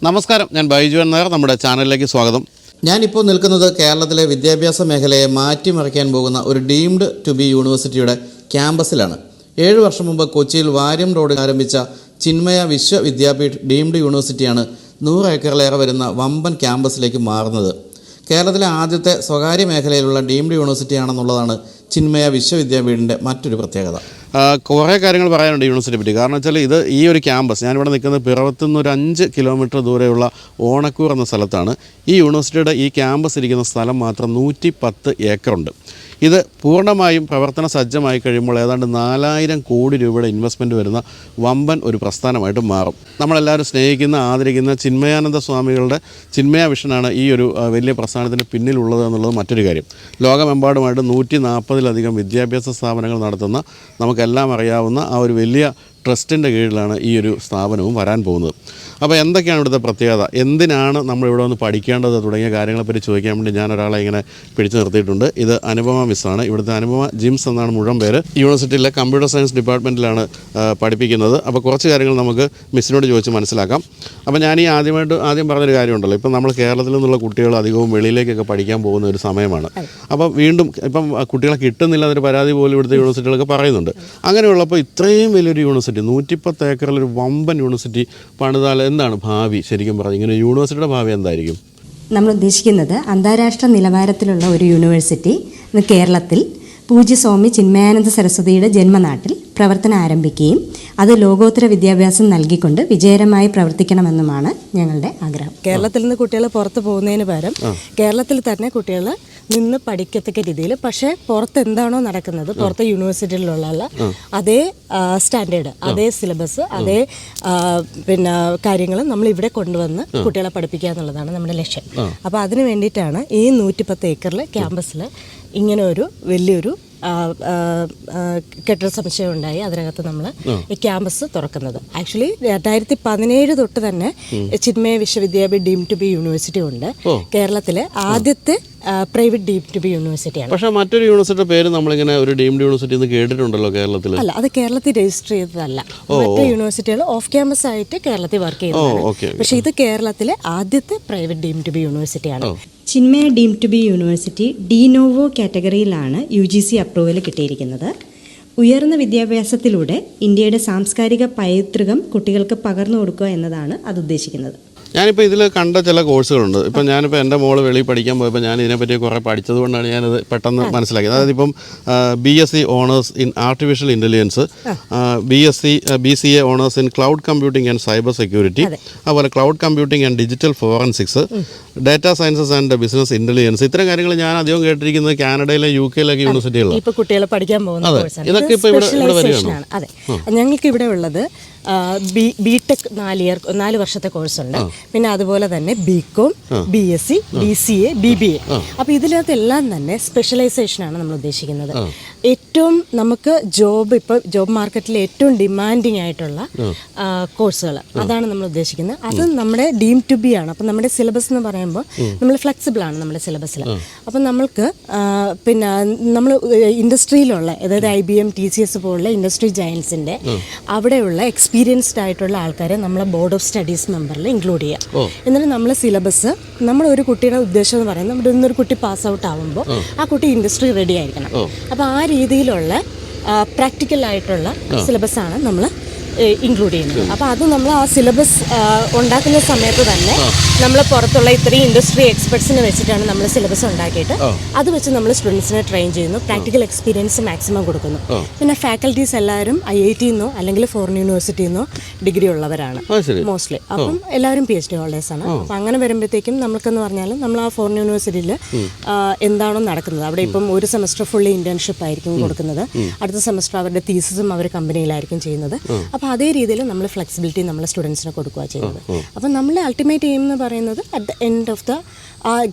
നമസ്കാരം, ഞാൻ ബൈജു നായർ. നമ്മുടെ ചാനലിലേക്ക് സ്വാഗതം. ഞാനിപ്പോൾ നിൽക്കുന്നത് കേരളത്തിലെ വിദ്യാഭ്യാസ മേഖലയെ മാറ്റിമറിക്കാൻ പോകുന്ന ഒരു ഡീംഡ് ടു ബി യൂണിവേഴ്സിറ്റിയുടെ ക്യാമ്പസിലാണ്. 7 വർഷം മുമ്പ് കൊച്ചിയിൽ വാര്യം റോഡിൽ ആരംഭിച്ച ചിന്മയ വിശ്വവിദ്യാപീഠ് ഡീംഡ് യൂണിവേഴ്സിറ്റിയാണ് 100 ഏക്കറിലേറെ വരുന്ന വമ്പൻ ക്യാമ്പസിലേക്ക് മാറുന്നത്. കേരളത്തിലെ ആദ്യത്തെ സ്വകാര്യ മേഖലയിലുള്ള ഡീംഡ് യൂണിവേഴ്സിറ്റിയാണെന്നുള്ളതാണ് ചിന്മയ വിശ്വവിദ്യാപീഠിൻ്റെ മറ്റൊരു പ്രത്യേകത. കുറേ കാര്യങ്ങൾ പറയാനുണ്ട് യൂണിവേഴ്സിറ്റിയെ പറ്റി. കാരണം വെച്ചാൽ ഈ ഒരു ക്യാമ്പസ്, ഞാനിവിടെ നിൽക്കുന്നത് പിറവത്തുനിന്ന് ഒരു 5 കിലോമീറ്റർ ദൂരെയുള്ള ഓണക്കൂർ എന്ന സ്ഥലത്താണ്. ഈ യൂണിവേഴ്സിറ്റിയുടെ ഈ ക്യാമ്പസ് ഇരിക്കുന്ന സ്ഥലം മാത്രം 110 ഏക്കറുണ്ട്. ഇത് പൂർണ്ണമായും പ്രവർത്തന സജ്ജമായി കഴിയുമ്പോൾ ഏതാണ്ട് 4000 കോടി രൂപയുടെ ഇൻവെസ്റ്റ്മെൻറ്റ് വരുന്ന വമ്പൻ ഒരു പ്രസ്ഥാനമായിട്ട് മാറും. നമ്മളെല്ലാവരും സ്നേഹിക്കുന്ന, ആദരിക്കുന്ന ചിന്മയാനന്ദ സ്വാമികളുടെ ചിന്മയ വിഷനാണ് ഈ ഒരു വലിയ പ്രസ്ഥാനത്തിന് പിന്നിലുള്ളത് എന്നുള്ളത് മറ്റൊരു കാര്യം. ലോകമെമ്പാടുമായിട്ട് 140-ലധികം വിദ്യാഭ്യാസ സ്ഥാപനങ്ങൾ നടത്തുന്ന, നമുക്കെല്ലാം അറിയാവുന്ന ആ ഒരു വലിയ ട്രസ്റ്റിൻ്റെ കീഴിലാണ് ഈ ഒരു സ്ഥാപനവും വരാൻ പോകുന്നത്. അപ്പോൾ എന്തൊക്കെയാണ് ഇവിടുത്തെ പ്രത്യേകത, എന്തിനാണ് നമ്മളിവിടെ വന്ന് പഠിക്കേണ്ടത് തുടങ്ങിയ കാര്യങ്ങളെപ്പറ്റി ചോദിക്കാൻ വേണ്ടി ഞാൻ ഒരാളെ ഇങ്ങനെ പിടിച്ചു നിർത്തിയിട്ടുണ്ട്. ഇത് അനുപമ മിസ്സാണ്. ഇവിടുത്തെ അനുപമ ജിംസ് എന്നാണ് മുഴുവൻ പേര്. യൂണിവേഴ്സിറ്റിയിലെ കമ്പ്യൂട്ടർ സയൻസ് ഡിപ്പാർട്ട്മെൻറ്റിലാണ് പഠിപ്പിക്കുന്നത്. അപ്പോൾ കുറച്ച് കാര്യങ്ങൾ നമുക്ക് മിസ്സിനോട് ചോദിച്ച് മനസ്സിലാക്കാം. അപ്പോൾ ഞാൻ ആദ്യം പറഞ്ഞൊരു കാര്യമുണ്ടല്ലോ, ഇപ്പം നമ്മൾ കേരളത്തിൽ നിന്നുള്ള കുട്ടികൾ അധികവും വെളിയിലേക്കൊക്കെ പഠിക്കാൻ പോകുന്ന ഒരു സമയമാണ്. അപ്പോൾ വീണ്ടും ഇപ്പം കുട്ടികളെ കിട്ടുന്നില്ല എന്നൊരു പരാതി പോലും ഇവിടുത്തെ യൂണിവേഴ്സിറ്റികളൊക്കെ പറയുന്നുണ്ട്. അങ്ങനെയുള്ളപ്പോൾ ഇത്രയും വലിയൊരു യൂണിവേഴ്സിറ്റി, 110 ഏക്കറിലൊരു വമ്പൻ യൂണിവേഴ്സിറ്റി പണിതാൽ എന്താണ് ഭാവി? ശരിക്കും പറഞ്ഞു ഇങ്ങനെ യൂണിവേഴ്സിറ്റിയുടെ ഭാവി എന്തായിരിക്കും? നമ്മൾ ഉദ്ദേശിക്കുന്നത് അന്താരാഷ്ട്ര നിലവാരത്തിലുള്ള ഒരു യൂണിവേഴ്സിറ്റി കേരളത്തിൽ പൂജ്യസ്വാമി ചിന്മയാനന്ദ സരസ്വതിയുടെ ജന്മനാട്ടിൽ പ്രവർത്തനം ആരംഭിക്കുകയും അത് ലോകോത്തര വിദ്യാഭ്യാസം നൽകിക്കൊണ്ട് വിജയകരമായി പ്രവർത്തിക്കണമെന്നുമാണ് ഞങ്ങളുടെ ആഗ്രഹം. കേരളത്തിൽ നിന്ന് കുട്ടികൾ പുറത്ത് പോകുന്നതിന് പകരം കേരളത്തിൽ തന്നെ കുട്ടികൾ നിന്ന് പഠിക്കത്തക്ക രീതിയിൽ, പക്ഷേ പുറത്ത് എന്താണോ നടക്കുന്നത്, പുറത്തെ യൂണിവേഴ്സിറ്റിയിലുള്ള അതേ സ്റ്റാൻഡേർഡ്, അതേ സിലബസ്, അതേ കാര്യങ്ങൾ നമ്മൾ ഇവിടെ കൊണ്ടുവന്ന് കുട്ടികളെ പഠിപ്പിക്കുക എന്നുള്ളതാണ് നമ്മുടെ ലക്ഷ്യം. അപ്പോൾ അതിന് വേണ്ടിയിട്ടാണ് ഈ 110 ഏക്കറിൽ ക്യാമ്പസിൽ ഇങ്ങനെ ഒരു വലിയൊരു കെട്ടിട സമുച്ചയം ഉണ്ടായി അതിനകത്ത് നമ്മൾ ഈ ക്യാമ്പസ് തുറക്കുന്നത്. ആക്ച്വലി 2017 തൊട്ട് തന്നെ Chinmaya Vishwavidyapeeth deemed to be university ഉണ്ട്. കേരളത്തിലെ ആദ്യത്തെ പ്രൈവറ്റ് ഡീംഡ് ടു ബി യൂണിവേഴ്സിറ്റിയാണ്. പക്ഷേ മറ്റൊരു യൂണിവേഴ്സിറ്റിയുടെ പേര് നമ്മളിങ്ങനെ ഒരു ഡീംഡ് യൂണിവേഴ്സിറ്റി എന്ന് കേട്ടിട്ടുണ്ടല്ലോ കേരളത്തിൽ. അല്ല, അത് കേരളത്തിൽ രജിസ്റ്റർ ചെയ്തതല്ല. മറ്റു യൂണിവേഴ്സിറ്റികൾ ഓഫ് ക്യാമ്പസ് ആയിട്ട് കേരളത്തിൽ വർക്ക് ചെയ്യുന്നതാണ്. പക്ഷേ ഇത് കേരളത്തിലെ ആദ്യത്തെ പ്രൈവറ്റ് ഡീംഡ് ടു ബി യൂണിവേഴ്സിറ്റിയാണ്. Chinmaya deemed to be university de novo കാറ്റഗറിയിലാണ് UGC അപ്രൂവൽ കിട്ടിയിരിക്കുന്നത്. ഉയർന്ന വിദ്യാഭ്യാസത്തിലൂടെ ഇന്ത്യയുടെ സാംസ്കാരിക പൈതൃകം കുട്ടികൾക്ക് പകർന്നു കൊടുക്കുക എന്നതാണ് അത് ഉദ്ദേശിക്കുന്നത്. ഞാനിപ്പോൾ ഇതിൽ കണ്ട ചില കോഴ്സുകളുണ്ട്. ഇപ്പം ഞാനിപ്പോൾ എൻ്റെ മോള് വെളിയിൽ പഠിക്കാൻ പോയപ്പോൾ ഞാൻ ഇതിനെപ്പറ്റി കുറേ പഠിച്ചത് കൊണ്ടാണ് ഞാനത് പെട്ടെന്ന് മനസ്സിലാക്കിയത്. അതായത് ഇപ്പം BSc honours in artificial intelligence, BCA honours in cloud computing and cyber security, അതുപോലെ cloud computing and digital forensics, data sciences and business intelligence. ഇത്തരം കാര്യങ്ങൾ ഞാൻ അധികം കേട്ടിരിക്കുന്നത് കാനഡയിലെ UK യൂണിവേഴ്സിറ്റികളാണ്. ഇപ്പോൾ കുട്ടികൾ പഠിക്കാൻ പോകുന്ന ഇതൊക്കെ ഇപ്പോൾ ഇവിടെ വരികയാണ്. അതെ, ഞങ്ങൾക്ക് ഇവിടെ ഉള്ളത് BTech 4 വർഷത്തെ കോഴ്സുണ്ട്. പിന്നെ അതുപോലെ തന്നെ BCom, BSc, BCA, BBA. അപ്പോൾ ഇതിനകത്ത് എല്ലാം തന്നെ സ്പെഷ്യലൈസേഷനാണ് നമ്മൾ ഉദ്ദേശിക്കുന്നത്. ഏറ്റവും നമുക്ക് ഇപ്പോൾ ജോബ് മാർക്കറ്റിൽ ഏറ്റവും ഡിമാൻഡിങ് ആയിട്ടുള്ള കോഴ്സുകൾ, അതാണ് നമ്മൾ ഉദ്ദേശിക്കുന്നത്. അത് നമ്മുടെ ഡീംഡ് ടു ബി ആണ്. അപ്പം നമ്മുടെ സിലബസ് എന്ന് പറയുമ്പോൾ നമ്മൾ ഫ്ലെക്സിബിൾ ആണ് നമ്മുടെ സിലബസിൽ. അപ്പം നമ്മൾക്ക് പിന്നെ നമ്മൾ ഇൻഡസ്ട്രിയിലുള്ള, അതായത് IBM, TCS പോലുള്ള ഇൻഡസ്ട്രി ജയൻസിൻ്റെ അവിടെയുള്ള എക്സ്പീരിയൻസ്ഡ് ആയിട്ടുള്ള ആൾക്കാരെ നമ്മളെ ബോർഡ് ഓഫ് സ്റ്റഡീസ് മെമ്പറിൽ ഇൻക്ലൂഡ് ചെയ്യുക. എന്നിട്ട് നമ്മൾ സിലബസ്, നമ്മൾ ഒരു കുട്ടിയുടെ ഉദ്ദേശം എന്ന് പറയുന്നത് നമ്മുടെ ഇന്നൊരു കുട്ടി പാസ് ഔട്ട് ആകുമ്പോൾ ആ കുട്ടി ഇൻഡസ്ട്രി റെഡി ആയിരിക്കണം. അപ്പോൾ ആ രീതിയിലുള്ള പ്രാക്ടിക്കലായിട്ടുള്ള സിലബസാണ് നമ്മൾ ഇൻക്ലൂഡ് ചെയ്യുന്നത്. അപ്പോൾ അത് നമ്മൾ ആ സിലബസ് ഉണ്ടാക്കുന്ന സമയത്ത് തന്നെ നമ്മൾ പുറത്തുള്ള ഇത്രയും ഇൻഡസ്ട്രി എക്സ്പെർട്സിനെ വെച്ചിട്ടാണ് നമ്മൾ സിലബസ് ഉണ്ടാക്കിയിട്ട് അത് വെച്ച് നമ്മൾ സ്റ്റുഡൻസിനെ ട്രെയിൻ ചെയ്യുന്നു. പ്രാക്ടിക്കൽ എക്സ്പീരിയൻസ് മാക്സിമം കൊടുക്കുന്നു. പിന്നെ ഫാക്കൽറ്റീസ് എല്ലാവരും IIT ന്നോ അല്ലെങ്കിൽ ഫോറിൻ യൂണിവേഴ്സിറ്റി ന്നോ ഡിഗ്രി ഉള്ളവരാണ് മോസ്റ്റ്ലി. അപ്പം എല്ലാവരും PhD ഹോൾഡേഴ്സാണ്. അപ്പം അങ്ങനെ വരുമ്പോഴത്തേക്കും നമുക്കെന്ന് പറഞ്ഞാൽ നമ്മൾ ആ ഫോറിൻ യൂണിവേഴ്സിറ്റിയിൽ എന്താണോ നടക്കുന്നത്, അവിടെ ഇപ്പം ഒരു സെമസ്റ്റർ ഫുള്ളി ഇന്റേൺഷിപ്പ് ആയിരിക്കും കൊടുക്കുന്നത്. അടുത്ത സെമസ്റ്റർ അവരുടെ തീസിസും അവർ കമ്പനിയിലായിരിക്കും ചെയ്യുന്നത്. അപ്പോൾ അതേ രീതിയിൽ നമ്മൾ ഫ്ലെക്സിബിലിറ്റി നമ്മൾ സ്റ്റുഡൻസിന് കൊടുക്കുക ചെയ്യുന്നത്. അപ്പം നമ്മൾ അൾട്ടിമേറ്റ് എയിം എന്ന് പറയുന്നത് at the end of the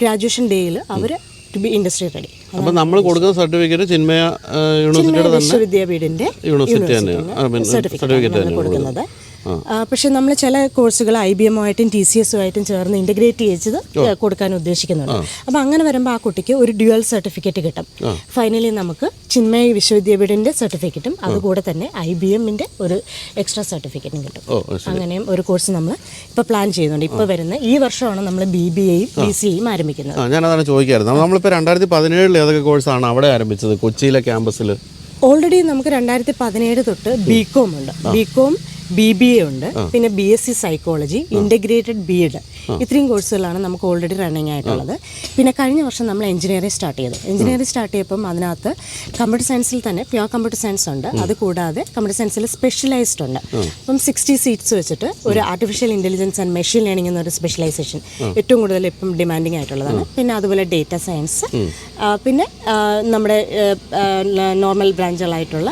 graduation ഡേയിൽ അവർ ടു ബി ഇൻഡസ്ട്രി റെഡി. അപ്പോൾ നമ്മൾ കൊടുക്കുന്ന സർട്ടിഫിക്കറ്റ് ചിന്മയ വിശ്വവിദ്യാപീഠിൻ്റെ സർട്ടിഫിക്കറ്റ് കൊടുക്കുന്നത്. പക്ഷെ നമ്മൾ ചില കോഴ്സുകൾ IBM-ആയിട്ടും TCS-ആയിട്ടും ചേർന്ന് ഇൻ്റഗ്രേറ്റ് ചെയ്ത് കൊടുക്കാൻ ഉദ്ദേശിക്കുന്നുണ്ട്. അപ്പോൾ അങ്ങനെ വരുമ്പോൾ ആ കുട്ടിക്ക് ഒരു ഡ്യുവൽ സർട്ടിഫിക്കറ്റ് കിട്ടും. ഫൈനലി നമുക്ക് ചിന്മയ വിശ്വവിദ്യാപീഠിൻ്റെ സർട്ടിഫിക്കറ്റും അതുകൂടെ തന്നെ IBM-ൻ്റെ ഒരു എക്സ്ട്രാ സർട്ടിഫിക്കറ്റും കിട്ടും. അങ്ങനെയും ഒരു കോഴ്സ് നമ്മൾ ഇപ്പോൾ പ്ലാൻ ചെയ്യുന്നുണ്ട്. ഇപ്പോൾ വരുന്ന ഈ വർഷമാണ് നമ്മൾ BBAയും BCAയും ആരംഭിക്കുന്നത്. ഞാനതാണ് ചോദിക്കാറ്. നമ്മളിപ്പോൾ 2017 ഏതൊക്കെ കോഴ്സാണ് അവിടെ ആരംഭിച്ചത് കൊച്ചിയിലെ ക്യാമ്പസിൽ? ഓൾറെഡി നമുക്ക് 2017 തൊട്ട് BCom ഉണ്ട്, BCom BBA ഉണ്ട്, പിന്നെ BSc സൈക്കോളജി, ഇൻ്റഗ്രേറ്റഡ് BEd, ഇത്രയും കോഴ്സുകളാണ് നമുക്ക് ഓൾറെഡി റണ്ണിങ് ആയിട്ടുള്ളത്. പിന്നെ കഴിഞ്ഞ വർഷം നമ്മൾ എഞ്ചിനീയറിംഗ് സ്റ്റാർട്ട് ചെയ്തു. എഞ്ചിനീയറിംഗ് സ്റ്റാർട്ട് ചെയ്യപ്പം അതിനകത്ത് കമ്പ്യൂട്ടർ സയൻസിൽ തന്നെ പ്യുവർ കമ്പ്യൂട്ടർ സയൻസ് ഉണ്ട്, അതുകൂടാതെ കമ്പ്യൂട്ടർ സയൻസിൽ സ്പെഷ്യലൈസ്ഡ് ഉണ്ട്. അപ്പം 60 സീറ്റ്സ് വെച്ചിട്ട് ഒരു artificial intelligence and machine learning എന്നൊരു സ്പെഷ്യലൈസേഷൻ ഏറ്റവും കൂടുതൽ ഇപ്പം ഡിമാൻഡിങ് ആയിട്ടുള്ളതാണ്. പിന്നെ അതുപോലെ ഡേറ്റ സയൻസ്, പിന്നെ നമ്മുടെ നോർമൽ ബ്രാഞ്ചുകളായിട്ടുള്ള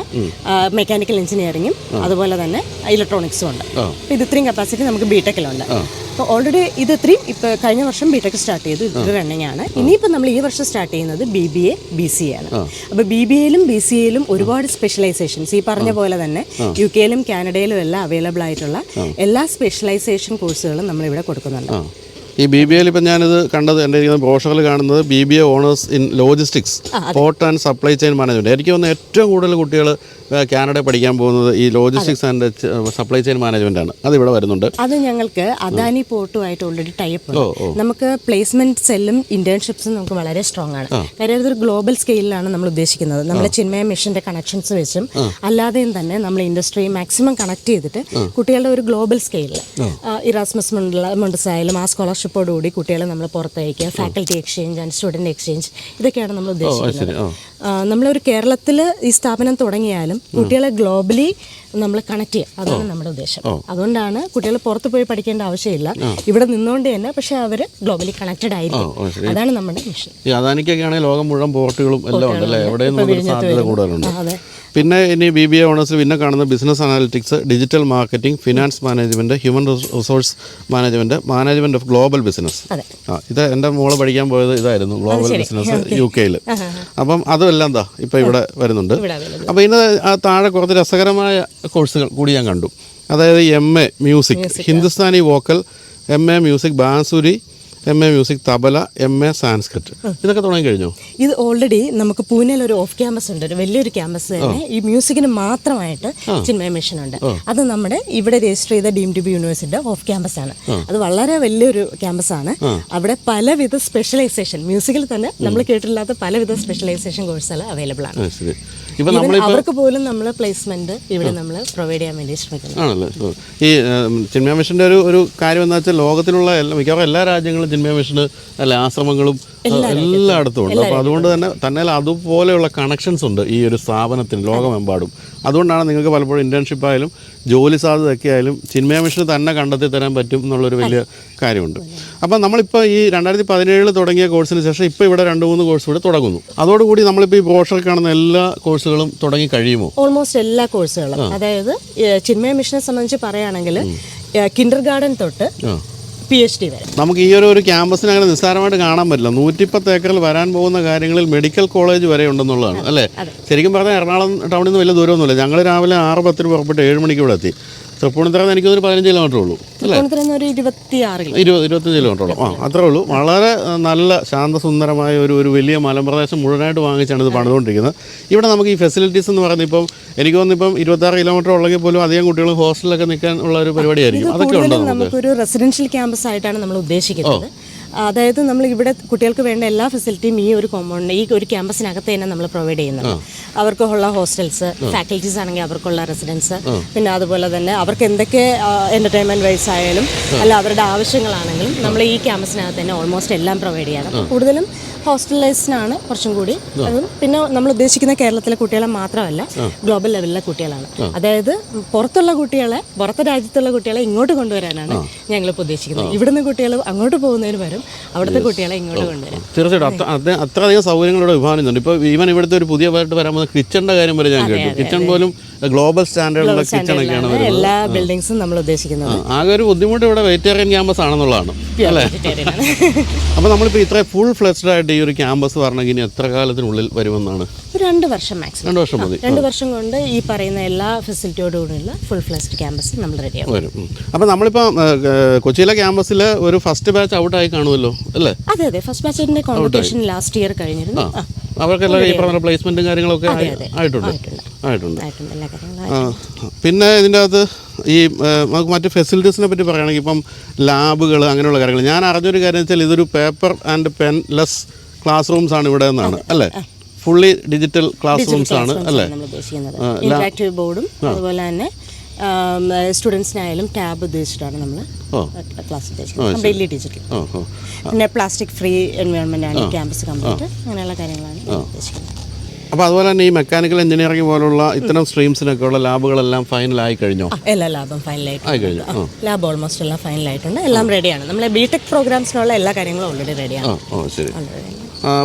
മെക്കാനിക്കൽ എഞ്ചിനീയറിംഗും അതുപോലെ തന്നെ ഇലക്ട്രോണിക്സും ഉണ്ട്. അപ്പോൾ ഇത് ഇത്രയും കപ്പാസിറ്റി നമുക്ക് BTech-ലുണ്ട്. അപ്പോൾ ഓൾറെഡി ഇത് ഇത്രയും ഇപ്പോൾ കഴിഞ്ഞ വർഷം BTech സ്റ്റാർട്ട് ചെയ്തു, ഇത് റണ്ണിങ് ആണ്. ഇനിയിപ്പോൾ നമ്മൾ ഈ വർഷം സ്റ്റാർട്ട് ചെയ്യുന്നത് BBA BCA ആണ്. അപ്പോൾ BBAയിലും BCAയിലും ഒരുപാട് സ്പെഷ്യലൈസേഷൻസ് ഈ പറഞ്ഞ പോലെ തന്നെ UK-ലും കാനഡയിലും എല്ലാം അവൈലബിൾ ആയിട്ടുള്ള എല്ലാ സ്പെഷ്യലൈസേഷൻ കോഴ്സുകളും നമ്മളിവിടെ കൊടുക്കുന്നുണ്ട്. ഈ BBAയിൽ ഇപ്പം ഞാനിത് കണ്ടത് എൻ്റെ ബ്രോഷറിൽ കാണുന്നത് BBA owners in logistics, port and supply chain management. എനിക്ക് തോന്നുന്നു ഏറ്റവും കൂടുതൽ കുട്ടികൾ കാനഡ പഠിക്കാൻ പോകുന്നത് ഈ logistics and supply chain management ആണ്. അതിവിടെ വരുന്നുണ്ട്. അത് ഞങ്ങൾക്ക് അദാനി പോർട്ടുമായിട്ട് ഓൾറെഡി ടൈപ്പ് ഉണ്ട്. നമുക്ക് പ്ലേസ്മെന്റ് സെല്ലും ഇന്റേൺഷിപ്സും നമുക്ക് വളരെ സ്ട്രോങ് ആണ്. കാര്യം ഇതൊരു ഗ്ലോബൽ സ്കെയിലാണ് നമ്മൾ ഉദ്ദേശിക്കുന്നത്. നമ്മുടെ ചിന്മയ മിഷന്റെ കണക്ഷൻസ് വെച്ചും അല്ലാതെയും തന്നെ നമ്മൾ ഇൻഡസ്ട്രി മാക്സിമം കണക്ട് ചെയ്തിട്ട് കുട്ടികളുടെ ഒരു ഗ്ലോബൽ സ്കെയിലിൽ ഇറാസ്മസ് മൊണ്ടസായാലും ആ സ്കോളർഷിപ്പോടുകൂടി കുട്ടികളെ നമ്മൾ പുറത്തയക്കുക, faculty exchange and student exchange, ഇതൊക്കെയാണ് നമ്മൾ ഉദ്ദേശിക്കുന്നത്. നമ്മളൊരു കേരളത്തിൽ ഈ സ്ഥാപനം തുടങ്ങിയാലും കുട്ടികളെ ഗ്ലോബലി നമ്മൾ കണക്ട് ചെയ്യുക, അതാണ് നമ്മുടെ ഉദ്ദേശം. അതുകൊണ്ടാണ് കുട്ടികൾ പുറത്ത് പോയി പഠിക്കേണ്ട ആവശ്യമില്ല, ഇവിടെ നിന്നുകൊണ്ട് തന്നെ പക്ഷെ അവർ ഗ്ലോബലി കണക്റ്റഡ് ആയിരിക്കും. അതാണ് നമ്മുടെ മിഷൻ. ഈ അദാനിക്കൊക്കെ ആണെങ്കിൽ ലോകം മുഴുവൻ പോർട്ടുകളും എല്ലാം ഉണ്ടല്ലേ, എവിടെയും സാധ്യത കൂടുതലുണ്ട്. പിന്നെ ഇനി BBA ഓണേഴ്സിൽ പിന്നെ കാണുന്ന business analytics, digital marketing, finance management, human resource management, management of global business. ഇത് എൻ്റെ മോള് പഠിക്കാൻ പോയത് ഇതായിരുന്നു, ഗ്ലോബൽ ബിസിനസ് UK-ൽ. അപ്പം അതുമെല്ലാം എന്താ ഇപ്പം ഇവിടെ വരുന്നുണ്ട്. അപ്പോൾ ഇന്ന് താഴെ കുറച്ച് രസകരമായ കോഴ്സുകൾ കൂടി ഞാൻ കണ്ടു. അതായത് MA music, Hindustani vocal, MA music bansuri, MA music tabla, MA Sanskrit, ഇതൊക്കെ തുടങ്ങി കഴിഞ്ഞോ? ഇത് ഓൾറെഡി നമുക്ക് പൂനെയിൽ ഒരു ഓഫ് ക്യാമ്പസ് ഉണ്ട്, ഒരു വലിയൊരു ക്യാമ്പസ് തന്നെ ഈ മ്യൂസിക്കിന് മാത്രമായിട്ട് ചിന്മയ മിഷൻ ഉണ്ട്. അത് നമ്മുടെ ഇവിടെ രജിസ്റ്റർ ചെയ്ത ഡീംഡ് ടു ബി യൂണിവേഴ്സിറ്റിയുടെ ഓഫ് ക്യാമ്പസ് ആണ്. അത് വളരെ വലിയൊരു ക്യാമ്പസ് ആണ്. അവിടെ പലവിധ സ്പെഷ്യലൈസേഷൻ മ്യൂസിക്കിൽ തന്നെ നമ്മൾ കേട്ടില്ലാത്ത പലവിധ സ്പെഷ്യലൈസേഷൻ കോഴ്സുകൾ അവൈലബിൾ ആണ്. അവർക്ക് പോലും നമ്മൾ പ്ലേസ്മെന്റ് ഇവിടെ നമ്മൾ പ്രൊവൈഡ് ചെയ്യാൻ വേണ്ടി ശ്രമിക്കുന്നു. ആണല്ലോ. ഈ ചിന്മയ മിഷന്റെ ഒരു കാര്യം എന്താ വെച്ചാൽ ലോകത്തിലുള്ള മിക്കവാറും എല്ലാ രാജ്യങ്ങളും ചിന്മയ മിഷന് അല്ല ആശ്രമങ്ങളും എല്ലായിടത്തും ഉണ്ട്. അപ്പോൾ അതുകൊണ്ട് തന്നെ അതുപോലെയുള്ള കണക്ഷൻസ് ഉണ്ട് ഈ ഒരു സ്ഥാപനത്തിന് ലോകമെമ്പാടും. അതുകൊണ്ടാണ് നിങ്ങൾക്ക് പലപ്പോഴും ഇന്റേൺഷിപ്പ് ആയാലും ജോലി സാധ്യതയൊക്കെ ആയാലും ചിന്മയ മിഷന് തന്നെ കണ്ടെത്തി തരാൻ പറ്റും എന്നുള്ളൊരു വലിയ കാര്യമുണ്ട്. അപ്പം നമ്മളിപ്പോൾ ഈ 2017 തുടങ്ങിയ കോഴ്സിന് ശേഷം ഇപ്പോൾ ഇവിടെ 2-3 കോഴ്സ് കൂടെ തുടങ്ങുന്നു. അതോടുകൂടി നമ്മളിപ്പോൾ ഈ ബ്രോഷറിൽ കാണുന്ന എല്ലാ കോഴ്സുകളും തുടങ്ങി കഴിയുമോ? ഓൾമോസ്റ്റ് എല്ലാ കോഴ്സുകളും. അതായത് ചിന്മയ മിഷനെ സംബന്ധിച്ച് പറയുകയാണെങ്കിൽ കിൻഡർ ഗാർഡൻ തൊട്ട് PhD വരെ നമുക്ക് ഈ ഒരു ക്യാമ്പസിന് അങ്ങനെ നിസ്സാരമായിട്ട് കാണാൻ പറ്റില്ല. 110 ഏക്കറിൽ വരാൻ പോകുന്ന കാര്യങ്ങളിൽ മെഡിക്കൽ കോളേജ് വരെ ഉണ്ടെന്നുള്ളതാണ് അല്ലേ? ശരിക്കും പറഞ്ഞാൽ എറണാകുളം ടൗണിൽ നിന്ന് വലിയ ദൂരമൊന്നുമില്ല. ഞങ്ങൾ രാവിലെ 6:10 പുറപ്പെട്ട് 7 മണിക്ക് ഇവിടെ എത്തി. തൃപ്പൂണിത്തുറ എനിക്കൊരു 15 കിലോമീറ്റർ ഉള്ളൂ അല്ലേ? 20-25 കിലോമീറ്ററോളം. അത്രേ ഉള്ളൂ. വളരെ നല്ല ശാന്തസുന്ദരമായ ഒരു വലിയ മലമ്പ്രദേശം മുഴുവനായിട്ട് വാങ്ങിച്ചാണ് ഇത് പണിതുകൊണ്ടിരിക്കുന്നത്. ഇവിടെ നമുക്ക് ഈ ഫെസിലിറ്റീസ് എന്ന് പറയുന്നത് ഇപ്പം എനിക്ക് തോന്നുന്നു ഇപ്പം 26 കിലോമീറ്റർ ഉള്ളെങ്കിൽ പോലും അധികം കുട്ടികൾ ഹോസ്റ്റലിലൊക്കെ നിൽക്കാൻ ഉള്ള ഒരു പരിപാടിയായിരിക്കും. അതൊക്കെ ഉണ്ടോ? നമുക്കൊരു റെസിഡൻഷ്യൽ ക്യാമ്പസ് ആയിട്ടാണ് നമ്മൾ ഉദ്ദേശിക്കുന്നത്. അതായത് നമ്മൾ ഇവിടെ കുട്ടികൾക്ക് വേണ്ട എല്ലാ ഫെസിലിറ്റിയും ഈ ഒരു കോമ്പൗണ്ട് ഈ ഒരു ക്യാമ്പസിനകത്ത് തന്നെ നമ്മൾ പ്രൊവൈഡ് ചെയ്യുന്നുണ്ട്. അവർക്കുള്ള ഹോസ്റ്റൽസ്, ഫാക്കൽറ്റീസ് ആണെങ്കിൽ അവർക്കുള്ള റെസിഡൻസ്, പിന്നെ അതുപോലെ തന്നെ അവർക്ക് എന്തൊക്കെ എൻ്റർടൈൻമെൻറ്റ് വൈസ് ആയാലും അല്ല അവരുടെ ആവശ്യങ്ങളാണെങ്കിലും നമ്മൾ ഈ ക്യാമ്പസിനകത്ത് തന്നെ ഓൾമോസ്റ്റ് എല്ലാം പ്രൊവൈഡ് ചെയ്യാറ്. കൂടുതലും ഹോസ്റ്റലൈസ്ഡാണ് കുറച്ചും കൂടി. അതും പിന്നെ നമ്മൾ ഉദ്ദേശിക്കുന്ന കേരളത്തിലെ കുട്ടികളെ മാത്രമല്ല ഗ്ലോബൽ ലെവലിലെ കുട്ടികളാണ്. അതായത് പുറത്തുള്ള കുട്ടികളെ, പുറത്തെ രാജ്യത്തുള്ള കുട്ടികളെ ഇങ്ങോട്ട് കൊണ്ടുവരാനാണ് ഞങ്ങളിപ്പോൾ ഉദ്ദേശിക്കുന്നത്. ഇവിടുന്ന് കുട്ടികൾ അങ്ങോട്ട് പോകുന്നതിന് പകരം അവിടുത്തെ കുട്ടികളെ ഇങ്ങോട്ട് കൊണ്ടുവരാം. തീർച്ചയായിട്ടും അത്രയധികം സൗകര്യങ്ങളോട് വിഭാവനം. ഇപ്പോൾ ഈവൻ ഇവിടുത്തെ ഒരു പുതിയ പാർട്ട് വരാൻ പോകുന്ന കിച്ചണിൻ്റെ കാര്യം വരെ ഞാൻ കേട്ടു. കിച്ചൺ പോലും ഗ്ലോബൽ സ്റ്റാൻഡേർഡുള്ള കിച്ചണൊക്കെയാണ് എല്ലാ ബിൽഡിങ്സും നമ്മൾ ഉദ്ദേശിക്കുന്നത്. ആകെ ഒരു ബുദ്ധിമുട്ട് ഇവിടെ വെജിറ്റേറിയൻ ക്യാമ്പസ് ആണെന്നുള്ളതാണ്. അല്ലേ? വെജിറ്റേറിയൻ ആണ്. അപ്പോൾ നമ്മളിപ്പോൾ ഇത്ര ഫുൾ ഫ്ലെഡ്ജ്ഡ് ആയിട്ട് ഈ ഒരു ക്യാമ്പസ് വരണമെങ്കിൽ ഇനി എത്ര കാലത്തിനുള്ളിൽ വരുമെന്നാണ്? 2 വർഷം മാക്സിമം. 2 വർഷം മതി. 2 വർഷം കൊണ്ട് ഈ പറയുന്ന എല്ലാ ഫെസിലിറ്റിയോടുകൂടിയുള്ള ഫുൾ ഫ്ലെഡ്ജ്ഡ് ക്യാമ്പസ് നമ്മൾ റെഡിയാവും. വരും. അപ്പോൾ നമ്മളിപ്പോൾ കൊച്ചിയിലെ ക്യാമ്പസിൽ ഒരു ഫസ്റ്റ് ബാച്ച് ഔട്ടായി കാണുമല്ലോ അല്ലേ? അതെ അതെ, ഫസ്റ്റ് ബാച്ചിന്റെ കോൺവൊക്കേഷൻ ലാസ്റ്റ് ഇയർ കഴിഞ്ഞിരുന്നു. അവർക്കെല്ലാം ഈ പറഞ്ഞ പ്ലേസ്മെന്റും കാര്യങ്ങളൊക്കെ ആയിട്ടുണ്ട്. എല്ലാ കാര്യങ്ങളും. പിന്നെ ഇതിൻ്റെ അകത്ത് ഈ നമുക്ക് മറ്റ് ഫെസിലിറ്റീസിനെ പറ്റി പറയുകയാണെങ്കിൽ ഇപ്പം ലാബുകൾ അങ്ങനെയുള്ള കാര്യങ്ങൾ, ഞാൻ അറിഞ്ഞൊരു കാര്യം വെച്ചാൽ ഇതൊരു paper and pen less class rooms ആണ് ഇവിടെ എന്നാണ് അല്ലേ? ഫുള്ളി ഡിജിറ്റൽ ക്ലാസ് റൂംസ് ആണ് അല്ലേ? ഇന്ററാക്റ്റീവ് ബോർഡും അതുപോലെ തന്നെ സ്റ്റുഡൻസിനായാലും ടാബ് ഉദ്ദേശിച്ചിട്ടാണ് നമ്മൾ ക്ലാസ് ഉദ്ദേശിക്കുന്നത്. Completely digital. പിന്നെ പ്ലാസ്റ്റിക് ഫ്രീ എൻവയോൺമെന്റ് ആണ് ക്യാമ്പസ് കംപ്ലീറ്റ്. അങ്ങനെയുള്ള കാര്യങ്ങളാണ് ഉദ്ദേശിക്കുന്നത്. അപ്പോൾ അതുപോലെ തന്നെ ഈ മെക്കാനിക്കൽ എഞ്ചിനീയറിംഗ് പോലുള്ള ഇത്തരം സ്ട്രീംസിനൊക്കെ ഉള്ള ലാബുകളെല്ലാം ഫൈനലായി കഴിഞ്ഞോ? എല്ലാ ലാബും ഫൈനലായിട്ടുണ്ട്. ലാബ് ഓൾമോസ്റ്റ് എല്ലാം ഫൈനലായിട്ടുണ്ട്. എല്ലാം റെഡിയാണ്. നമ്മളെ ബിടെക് പ്രോഗ്രാംസിനുള്ള എല്ലാ കാര്യങ്ങളും ഓൾറെഡി റെഡിയാണ്. ശരി.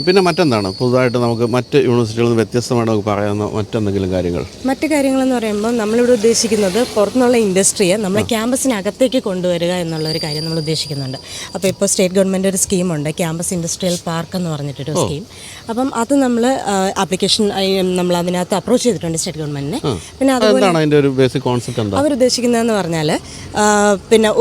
പിന്നെ മറ്റെന്താണ് പുതുതായിട്ട് നമുക്ക് മറ്റ് യൂണിവേഴ്സിറ്റികളിൽ നിന്ന് വ്യത്യസ്തമായിട്ട് നമുക്ക് പറയാവുന്ന മറ്റെന്തെങ്കിലും കാര്യങ്ങൾ? മറ്റു കാര്യങ്ങളെന്ന് പറയുമ്പോൾ നമ്മളിവിടെ ഉദ്ദേശിക്കുന്നത് പുറത്തുനിന്നുള്ള ഇൻഡസ്ട്രിയെ നമ്മളെ ക്യാമ്പസിനകത്തേക്ക് കൊണ്ടുവരിക എന്നുള്ളൊരു കാര്യം നമ്മൾ ഉദ്ദേശിക്കുന്നുണ്ട്. അപ്പോൾ ഇപ്പോൾ സ്റ്റേറ്റ് ഗവൺമെൻറ് ഒരു സ്കീമുണ്ട്, ക്യാമ്പസ് ഇൻഡസ്ട്രിയൽ പാർക്ക് എന്ന് പറഞ്ഞിട്ടൊരു സ്കീം. അപ്പം അത് നമ്മൾ ആപ്ലിക്കേഷൻ നമ്മൾ അതിനകത്ത് അപ്രോച്ച് ചെയ്തിട്ടുണ്ട് സ്റ്റേറ്റ് ഗവൺമെൻറ്റിനെ. പിന്നെ അതുപോലെ അതിൻ്റെ ഒരു ബേസിക് കോൺസെപ്റ്റ് എന്താ അവരുദ്ദേശിക്കുന്നതെന്ന് പറഞ്ഞാൽ പിന്നെ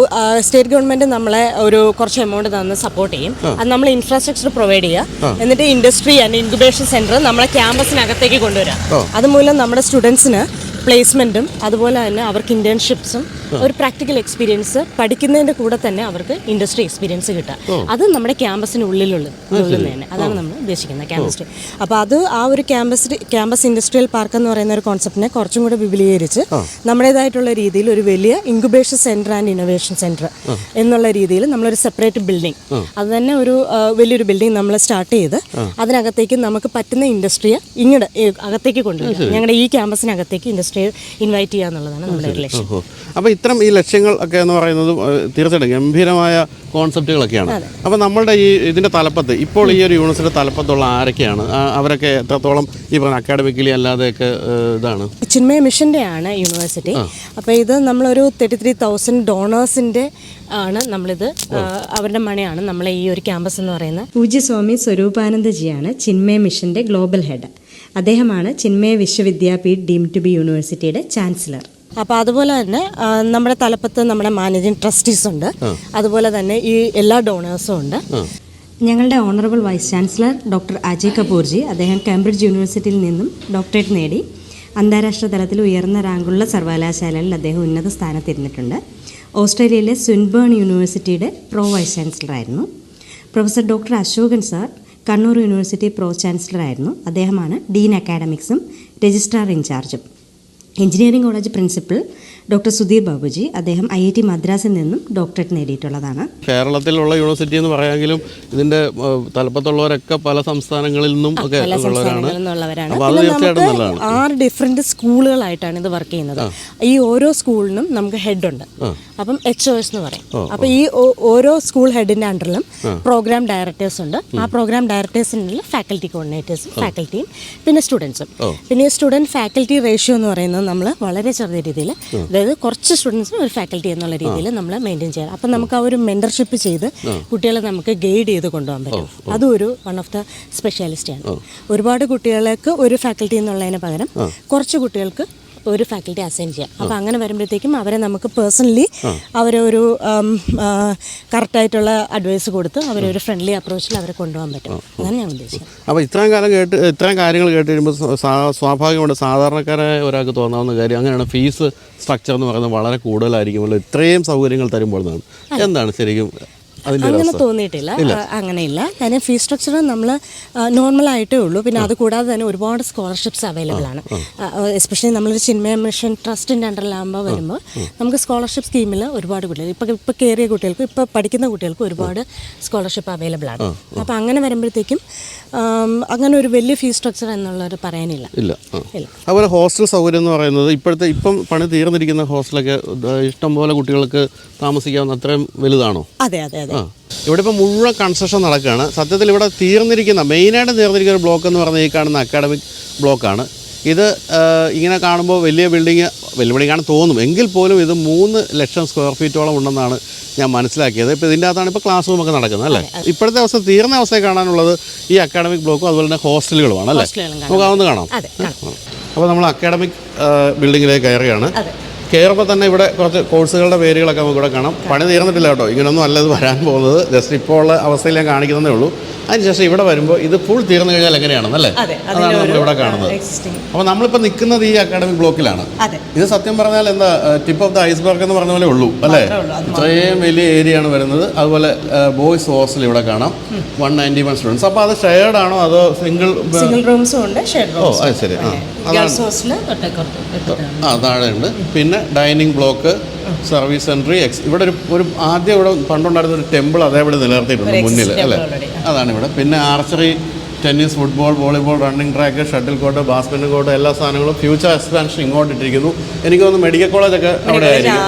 സ്റ്റേറ്റ് ഗവൺമെൻറ് നമ്മളെ ഒരു കുറച്ച് എമൗണ്ട് തന്ന് സപ്പോർട്ട് ചെയ്യും. അത് നമ്മൾ ഇൻഫ്രാസ്ട്രക്ചർ പ്രൊവൈഡ് ചെയ്യുക, എന്നിട്ട് ഇൻഡസ്ട്രി ആൻഡ് ഇൻക്യുബേഷൻ സെന്റർ നമ്മളെ ക്യാമ്പസിനകത്തേക്ക് കൊണ്ടുവരാം. അതുമൂലം നമ്മുടെ സ്റ്റുഡൻസിന് പ്ലേസ്മെന്റും അതുപോലെ തന്നെ അവർക്ക് ഇന്റേൺഷിപ്സും ഒരു പ്രാക്ടിക്കൽ എക്സ്പീരിയൻസ് പഠിക്കുന്നതിന്റെ കൂടെ തന്നെ അവർക്ക് ഇൻഡസ്ട്രി എക്സ്പീരിയൻസ് കിട്ടുക. അത് നമ്മുടെ ക്യാമ്പസിനുള്ളിലുള്ളത് തന്നെ, അതാണ് നമ്മൾ ഉദ്ദേശിക്കുന്നത് ക്യാമ്പസ്. അപ്പോൾ അത് ആ ഒരു ക്യാമ്പസ് ഇൻഡസ്ട്രിയൽ പാർക്ക് എന്ന് പറയുന്ന ഒരു കോൺസെപ്റ്റിനെ കുറച്ചും കൂടെ വിപുലീകരിച്ച് നമ്മുടേതായിട്ടുള്ള രീതിയിൽ ഒരു വലിയ incubation centre and innovation centre എന്നുള്ള രീതിയിൽ നമ്മളൊരു സെപ്പറേറ്റ് ബിൽഡിംഗ്, അത് തന്നെ ഒരു വലിയൊരു ബിൽഡിംഗ് നമ്മൾ സ്റ്റാർട്ട് ചെയ്ത് അതിനകത്തേക്ക് നമുക്ക് പറ്റുന്ന ഇൻഡസ്ട്രിയെ ഇങ്ങോട്ട് അകത്തേക്ക് കൊണ്ടുവരിക. ഞങ്ങളുടെ ഈ ക്യാമ്പസിനകത്തേക്ക് ഇൻഡസ്ട്രിയെ ഇൻവൈറ്റ് ചെയ്യുക എന്നുള്ളതാണ് നമ്മുടെ ഒരു ലക്ഷ്യം. അപ്പോൾ ഇത്തരം ഈ ലക്ഷ്യങ്ങൾ ഒക്കെ എന്ന് പറയുന്നത് തീർച്ചയായിട്ടും ഗംഭീരമായ കോൺസെപ്റ്റുകളൊക്കെയാണ്. അപ്പോൾ നമ്മളുടെ ഈ ഇതിൻ്റെ തലപ്പത്ത് ഇപ്പോൾ ഈ ഒരു യൂണിവേഴ്സിറ്റി തലപ്പത്തുള്ള ആരൊക്കെയാണ്? അവരൊക്കെ എത്രത്തോളം ഈ പറഞ്ഞ അക്കാഡമിക്കലി അല്ലാതെയൊക്കെ ഇതാണ്? ചിന്മയ മിഷൻ്റെ ആണ് യൂണിവേഴ്സിറ്റി. അപ്പോൾ ഇത് നമ്മളൊരു 33,000 ഡോണേഴ്സിൻ്റെ ആണ് നമ്മളിത്, അവരുടെ മണിയാണ് നമ്മളെ ഈ ഒരു ക്യാമ്പസ് എന്ന് പറയുന്നത്. പൂജ്യസ്വാമി സ്വരൂപാനന്ദജിയാണ് ചിന്മയ മിഷൻ്റെ ഗ്ലോബൽ ഹെഡ്. അദ്ദേഹമാണ് Chinmaya Vishwavidyapeeth deemed to B യൂണിവേഴ്സിറ്റിയുടെ ചാൻസലർ. അപ്പോൾ അതുപോലെ തന്നെ നമ്മുടെ തലപ്പത്ത് നമ്മുടെ മാനേജിംഗ് ട്രസ്റ്റീസ് ഉണ്ട്, അതുപോലെ തന്നെ ഈ എല്ലാ ഡോണേഴ്സും ഉണ്ട്. ഞങ്ങളുടെ honourable vice chancellor doctor Ajay Kapoorji, അദ്ദേഹം കേംബ്രിഡ്ജ് യൂണിവേഴ്സിറ്റിയിൽ നിന്നും ഡോക്ടറേറ്റ് നേടി അന്താരാഷ്ട്ര തലത്തിൽ ഉയർന്ന റാങ്കുള്ള സർവകലാശാലയിൽ അദ്ദേഹം ഉന്നത സ്ഥാനത്തിരുന്നിട്ടുണ്ട്. ഓസ്ട്രേലിയയിലെ സ്വിൻബേൺ യൂണിവേഴ്സിറ്റിയുടെ പ്രോ വൈസ് ചാൻസലറായിരുന്നു. Professor doctor Ashokan sir Kannur university pro ചാൻസലറായിരുന്നു. അദ്ദേഹമാണ് ഡീൻ അക്കാഡമിക്സും രജിസ്ട്രാർ ഇൻചാർജും. Engineering college principal doctor Sudheer Babuji, അദ്ദേഹം IIT മദ്രാസിൽ നിന്നും ഡോക്ടറേറ്റ് നേടിയിട്ടുള്ളതാണ്. കേരളത്തിലുള്ള യൂണിവേഴ്സിറ്റി എന്ന് പറയാമെങ്കിലും ഇതിൻ്റെ തലപ്പത്തുള്ളവരൊക്കെ പല സംസ്ഥാനങ്ങളിൽ നിന്നും ഒക്കെ ഉള്ളവരാണ്. അപ്പോൾ അത് തീർച്ചയായിട്ടും നല്ലതാണ്. 6 ഡിഫറെൻറ്റ് സ്കൂളുകളായിട്ടാണ് ഇത് വർക്ക് ചെയ്യുന്നത്. ഈ ഓരോ സ്കൂളിനും നമുക്ക് ഹെഡ് ഉണ്ട്. അപ്പം HOS എന്ന് പറയും. അപ്പോൾ ഈ ഓരോ സ്കൂൾ ഹെഡിൻ്റെ അണ്ടറിലും പ്രോഗ്രാം ഡയറക്ടേഴ്സ് ഉണ്ട്. ആ പ്രോഗ്രാം ഡയറക്ടേഴ്സിനുള്ള ഫാക്കൽറ്റി കോർഡിനേറ്റേഴ്സും ഫാക്കൽറ്റിയും പിന്നെ സ്റ്റുഡൻസും. പിന്നെ ഈ സ്റ്റുഡൻറ്റ് ഫാക്കൽറ്റി റേഷ്യോ എന്ന് പറയുന്നത് നമ്മൾ വളരെ ചെറിയ രീതിയിൽ, അതായത് കുറച്ച് സ്റ്റുഡൻസിന് ഒരു ഫാക്കൽറ്റി എന്നുള്ള രീതിയിൽ നമ്മൾ മെയിൻറ്റെയിൻ ചെയ്യണം. അപ്പം നമുക്ക് ആ ഒരു മെൻറ്റർഷിപ്പ് ചെയ്ത് കുട്ടികളെ നമുക്ക് ഗൈഡ് ചെയ്ത് കൊണ്ടുപോകാൻ പറ്റും. അതും ഒരു വൺ ഓഫ് ദ സ്പെഷ്യാലിറ്റിയാണ്. ഒരുപാട് കുട്ടികൾക്ക് ഒരു ഫാക്കൽറ്റി എന്നുള്ളതിന് പകരം കുറച്ച് കുട്ടികൾക്ക് ഒരു ഫാക്കൽറ്റി അസൈൻ ചെയ്യാം. അപ്പോൾ അങ്ങനെ വരുമ്പോഴത്തേക്കും അവരെ നമുക്ക് പേഴ്സണലി അവരെ ഒരു കറക്റ്റായിട്ടുള്ള അഡ്വൈസ് കൊടുത്ത് അവരെ ഒരു ഫ്രണ്ട്ലി അപ്രോച്ചിൽ അവരെ കൊണ്ടുപോകാൻ പറ്റും. അങ്ങനെ ഞാൻ ഉദ്ദേശിക്കുന്നത്. അപ്പോൾ ഇത്രയും കാര്യങ്ങൾ കേട്ട് കഴിയുമ്പോൾ സ്വാഭാവികമായിട്ട് സാധാരണക്കാരായ ഒരാൾക്ക് തോന്നാവുന്ന കാര്യം അങ്ങനെയാണ്, ഫീസ് സ്ട്രക്ചർ എന്ന് പറയുന്നത് വളരെ കൂടുതലായിരിക്കുമല്ലോ ഇത്രയും സൗകര്യങ്ങൾ തരുമ്പോൾ. എന്താണ് ശരിക്കും അങ്ങനെ തോന്നിയിട്ടില്ല, അങ്ങനെയില്ല. കാര്യം ഫീസ് സ്ട്രക്ചർ നമ്മൾ നോർമലായിട്ടേ ഉള്ളൂ. പിന്നെ അത് കൂടാതെ തന്നെ ഒരുപാട് സ്കോളർഷിപ്സ് അവൈലബിൾ ആണ്. എസ്പെഷ്യലി നമ്മളൊരു ചിന്മയ മിഷൻ ട്രസ്റ്റിൻ്റെ അണ്ടറിലാകുമ്പോൾ വരുമ്പോൾ നമുക്ക് സ്കോളർഷിപ്പ് സ്കീമിൽ ഒരുപാട് കുട്ടികൾ ഇപ്പോൾ കയറിയ കുട്ടികൾക്കും ഇപ്പോൾ പഠിക്കുന്ന കുട്ടികൾക്കും ഒരുപാട് സ്കോളർഷിപ്പ് അവൈലബിൾ ആണ്. അപ്പോൾ അങ്ങനെ വരുമ്പോഴത്തേക്കും അങ്ങനെ ഒരു വലിയ ഫീസ് സ്ട്രക്ചർ എന്നുള്ളൊരു പറയാനില്ല. ഇല്ല. അതുപോലെ ഹോസ്റ്റൽ സൗകര്യം എന്ന് പറയുന്നത് ഇപ്പം പണി തീർന്നിരിക്കുന്ന ഹോസ്റ്റലൊക്കെ ഇഷ്ടംപോലെ കുട്ടികൾക്ക് താമസിക്കാവുന്ന അത്രയും വലുതാണോ? അതെ അതെ അതെ. ഇവിടെ ഇപ്പോൾ മുഴുവൻ കൺസ്ട്രക്ഷൻ നടക്കുകയാണ്. സത്യത്തിൽ ഇവിടെ മെയിനായിട്ട് തീർന്നിരിക്കുന്ന ഒരു ബ്ലോക്ക് എന്ന് പറഞ്ഞാൽ ഈ കാണുന്ന അക്കാഡമിക് ബ്ലോക്കാണ്. ഇത് ഇങ്ങനെ കാണുമ്പോൾ വലിയ ബിൽഡിങ്ങാണ് തോന്നും, എങ്കിൽ പോലും ഇത് 3 ലക്ഷം സ്ക്വയർ ഫീറ്റോളം ഉണ്ടെന്നാണ് ഞാൻ മനസ്സിലാക്കിയത്. ഇപ്പോൾ ഇതിൻ്റെ അകത്താണ് ഇപ്പോൾ ക്ലാസ് റൂമൊക്കെ നടക്കുന്നത് അല്ലേ? ഇപ്പോഴത്തെ അവസ്ഥ തീർന്ന അവസ്ഥയിൽ കാണാനുള്ളത് ഈ അക്കാഡമിക് ബ്ലോക്കും അതുപോലെ തന്നെ ഹോസ്റ്റലുകളുമാണ് അല്ലേ? നമുക്ക് അതൊന്ന് കാണാം. അപ്പോൾ നമ്മൾ അക്കാഡമിക് ബിൽഡിങ്ങിലേക്ക് കയറുകയാണ്. കയറുമ്പോൾ തന്നെ ഇവിടെ കുറച്ച് കോഴ്സുകളുടെ പേരുകളൊക്കെ നമുക്ക് ഇവിടെ കാണാം. പണി തീർന്നിട്ടില്ല കേട്ടോ, ഇങ്ങനെയൊന്നും അല്ല ഇത് വരാൻ പോകുന്നത്. ജസ്റ്റ് ഇപ്പോൾ ഉള്ള അവസ്ഥയിൽ ഞാൻ കാണിക്കുന്നതേ ഉള്ളൂ. അതിനുശേഷം ഇവിടെ വരുമ്പോൾ ഇത് ഫുൾ തീർന്നു കഴിഞ്ഞാൽ എങ്ങനെയാണെന്നല്ലേ, അതാണ് നമ്മളിവിടെ കാണുന്നത്. അപ്പോൾ നമ്മളിപ്പോൾ നിൽക്കുന്നത് ഈ അക്കാഡമിക് ബ്ലോക്കിലാണ്. ഇത് സത്യം പറഞ്ഞാൽ എന്താ ടിപ്പ് ഓഫ് ദ ഐസ്ബർഗ് എന്ന് പറഞ്ഞ പോലെ ഉള്ളൂ അല്ലേ? ഇത്രയും വലിയ ഏരിയ ആണ് വരുന്നത്. അതുപോലെ ബോയ്സ് ഹോസ്റ്റൽ ഇവിടെ കാണാം, 191 സ്റ്റുഡൻസ്. അപ്പോൾ അത് ഷെയർഡ് ആണോ അതോ സിംഗിൾ റൂംസും ഉണ്ട്? ഓ അത് ശരി. താഴെ ഉണ്ട്. പിന്നെ ഡൈനിങ് ബ്ലോക്ക്, സർവീസ് സെൻട്രി, ഇവിടെ ഒരു ആദ്യം ഇവിടെ പണ്ടുണ്ടായിരുന്ന ഒരു ടെമ്പിൾ അതേപോലെ നിലനിർത്തിയിട്ടുണ്ട് മുന്നിൽ അല്ലേ? അതാണ് ഇവിടെ. പിന്നെ archery, tennis, football, volleyball, running track, shuttle court, basket court, എല്ലാ സാധനങ്ങളും ഫ്യൂച്ചർ എക്സ്പാൻഷൻ ഇങ്ങോട്ട് ഇട്ടിരിക്കുന്നു. എനിക്ക് തോന്നുന്നു മെഡിക്കൽ കോളേജൊക്കെ അവിടെ ആയിരിക്കും.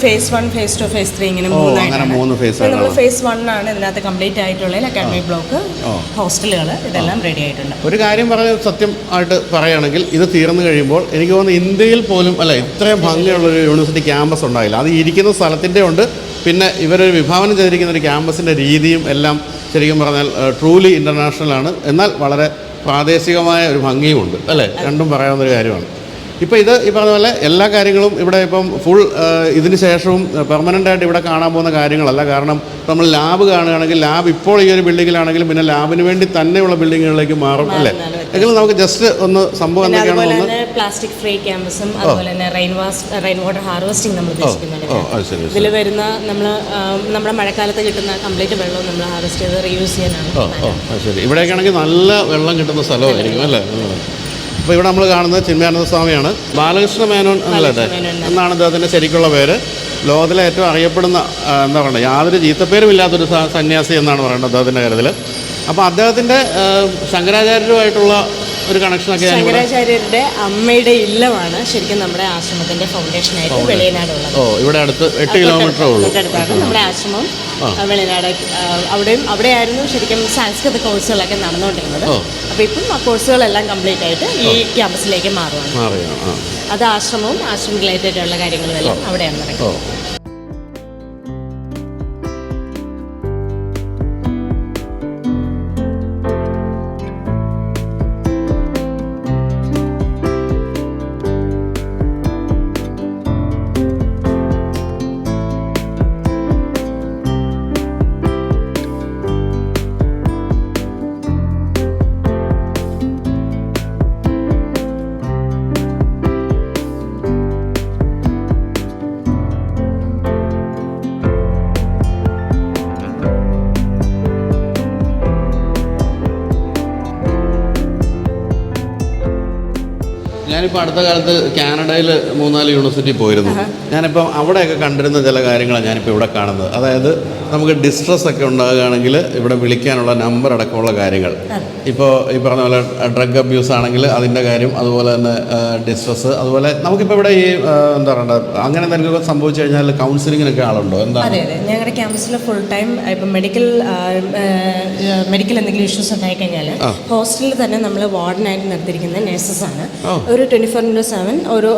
ഫേസ് 1, ഫേസ് 2, ഫേസ് 3 ഇങ്ങനെ 3 ഫേസ് ആണ്. ഫേസ് 1 ആണ് ഇതിനകത്ത് കംപ്ലീറ്റ് ആയിട്ടുള്ള അക്കാഡമിക് ബ്ലോക്ക്, ഹോസ്റ്റലുകൾ ഇതെല്ലാം റെഡി ആയിട്ടുണ്ട്. ഒരു കാര്യം പറഞ്ഞ സത്യം ആയിട്ട് പറയുകയാണെങ്കിൽ ഇത് തീർന്നു കഴിയുമ്പോൾ എനിക്ക് തോന്നുന്നു ഇന്ത്യയിൽ പോലും അല്ല ഇത്രയും ഭംഗിയുള്ളൊരു യൂണിവേഴ്സിറ്റി ക്യാമ്പസ് ഉണ്ടായില്ല. അത് ഇരിക്കുന്ന സ്ഥലത്തിൻ്റെ ഉണ്ട്, പിന്നെ ഇവരൊരു വിഭാവനം ചെയ്തിരിക്കുന്ന ഒരു ക്യാമ്പസിൻ്റെ രീതിയും എല്ലാം ശരിക്കും പറഞ്ഞാൽ ട്രൂലി ഇൻ്റർനാഷണലാണ്, എന്നാൽ വളരെ പ്രാദേശികമായ ഒരു ഭംഗിയുമുണ്ട് അല്ലേ? രണ്ടും പറയാവുന്നൊരു കാര്യമാണ്. ഇപ്പോൾ ഇത് ഈ പറഞ്ഞ പോലെ എല്ലാ കാര്യങ്ങളും ഇവിടെ ഇപ്പം ഫുൾ ഇതിന് ശേഷവും പെർമനൻ്റ് ആയിട്ട് ഇവിടെ കാണാൻ പോകുന്ന കാര്യങ്ങളല്ല. കാരണം നമ്മൾ ലാബ് കാണുകയാണെങ്കിൽ ലാബ് ഇപ്പോൾ ഈ ഒരു ബിൽഡിങ്ങിലാണെങ്കിലും പിന്നെ ലാബിന് വേണ്ടി തന്നെയുള്ള ബിൽഡിങ്ങുകളിലേക്ക് മാറും അല്ലേ? എങ്കിലും നമുക്ക് ജസ്റ്റ് ഒന്ന് സംഭവം എന്തൊക്കെയാണെന്ന് പ്ലാസ്റ്റിക് ഫ്രീ ക്യാമ്പസും അതുപോലെ തന്നെ റെയിൻ വാട്ടർ ഹാർവെസ്റ്റിംഗ് നമ്മൾ ഉദ്ദേശിക്കുന്നുണ്ട്. ഇതിൽ വരുന്ന നമ്മുടെ മഴക്കാലത്ത് കിട്ടുന്ന കംപ്ലീറ്റ് വെള്ളവും നമ്മൾ ഹാർവെസ്റ്റ് ചെയ്ത് റീയൂസ് ചെയ്യാനാണ്. ശരി. ഇവിടെയൊക്കെ ആണെങ്കിൽ നല്ല വെള്ളം കിട്ടുന്ന സ്ഥലമായിരിക്കും അല്ലേ? അപ്പോൾ ഇവിടെ നമ്മൾ കാണുന്നത് ചിന്മയാനന്ദ സ്വാമിയാണ്. ബാലകൃഷ്ണ മേനോൻ എന്നല്ലേ എന്നാണ് അദ്ദേഹത്തിൻ്റെ ശരിക്കുള്ള പേര്. ലോകത്തിലെ ഏറ്റവും അറിയപ്പെടുന്ന എന്താ പറയുക യാതൊരു ചീത്തപ്പേരുമില്ലാത്തൊരു സന്യാസി എന്നാണ് പറയുന്നത് അദ്ദേഹത്തിൻ്റെ കാര്യത്തിൽ. അപ്പോൾ അദ്ദേഹത്തിൻ്റെ ശങ്കരാചാര്യരുമായിട്ടുള്ള ഒരു കണക്ഷനൊക്കെ ശങ്കരാചാര്യരുടെ അമ്മയുടെ ഇല്ലമാണ് ശരിക്കും നമ്മുടെ ആശ്രമത്തിന്റെ ഫൗണ്ടേഷൻ ആയിട്ട് വെളിയനാടുള്ളത്. ഇവിടെ അടുത്ത് 8 കിലോമീറ്റർ ഉള്ളൂ. നമ്മുടെ ആശ്രമം വെളിയനാട്. അവിടെയായിരുന്നു ശരിക്കും സംസ്കൃത കോഴ്സുകളൊക്കെ നടന്നുകൊണ്ടിരുന്നത്. അപ്പോൾ ഇപ്പം ആ കോഴ്സുകളെല്ലാം കംപ്ലീറ്റ് ആയിട്ട് ഈ ക്യാമ്പസിലേക്ക് മാറുകയാണ്. അത് ആശ്രമവും ആശ്രമം റിലേറ്റഡ് ആയിട്ടുള്ള കാര്യങ്ങളെല്ലാം അവിടെയാണ് നടക്കുന്നത്. ഞാനിപ്പോൾ അടുത്ത കാലത്ത് കാനഡയിൽ 3-4 യൂണിവേഴ്സിറ്റി പോയിരുന്നു. ഞാനിപ്പം അവിടെയൊക്കെ കണ്ടിരുന്ന ചില കാര്യങ്ങളാണ് ഞാനിപ്പോൾ ഇവിടെ കാണുന്നത്. അതായത് നമുക്ക് ഡിസ്ട്രസ് ഒക്കെ ഉണ്ടാകുകയാണെങ്കിൽ ഇവിടെ വിളിക്കാനുള്ള നമ്പർ അടക്കമുള്ള കാര്യങ്ങൾ. ഇപ്പോൾ ഈ പറഞ്ഞ പോലെ ഡ്രഗ് അബ്യൂസ് ആണെങ്കിൽ അതിൻ്റെ കാര്യം, അതുപോലെ തന്നെ ഡിസ്ട്രസ്, അതുപോലെ നമുക്കിപ്പോൾ ഇവിടെ ഈ എന്താ പറയുക അങ്ങനെ എന്തെങ്കിലും സംഭവിച്ചു കഴിഞ്ഞാൽ കൗൺസിലിങ്ങിനൊക്കെ ആളുണ്ടോ? എന്താ? അതെ, ഞങ്ങളുടെ ക്യാമ്പസിൽ ഫുൾ ടൈം ഇപ്പം മെഡിക്കൽ എന്തെങ്കിലും ഇഷ്യൂസ് ഉണ്ടായിക്കഴിഞ്ഞാൽ ഹോസ്റ്റലിൽ തന്നെ നമ്മൾ വാർഡനായിട്ട് നിർത്തിയിരിക്കുന്ന നഴ്സസാണ്. ഒരു 24/7 ഒരു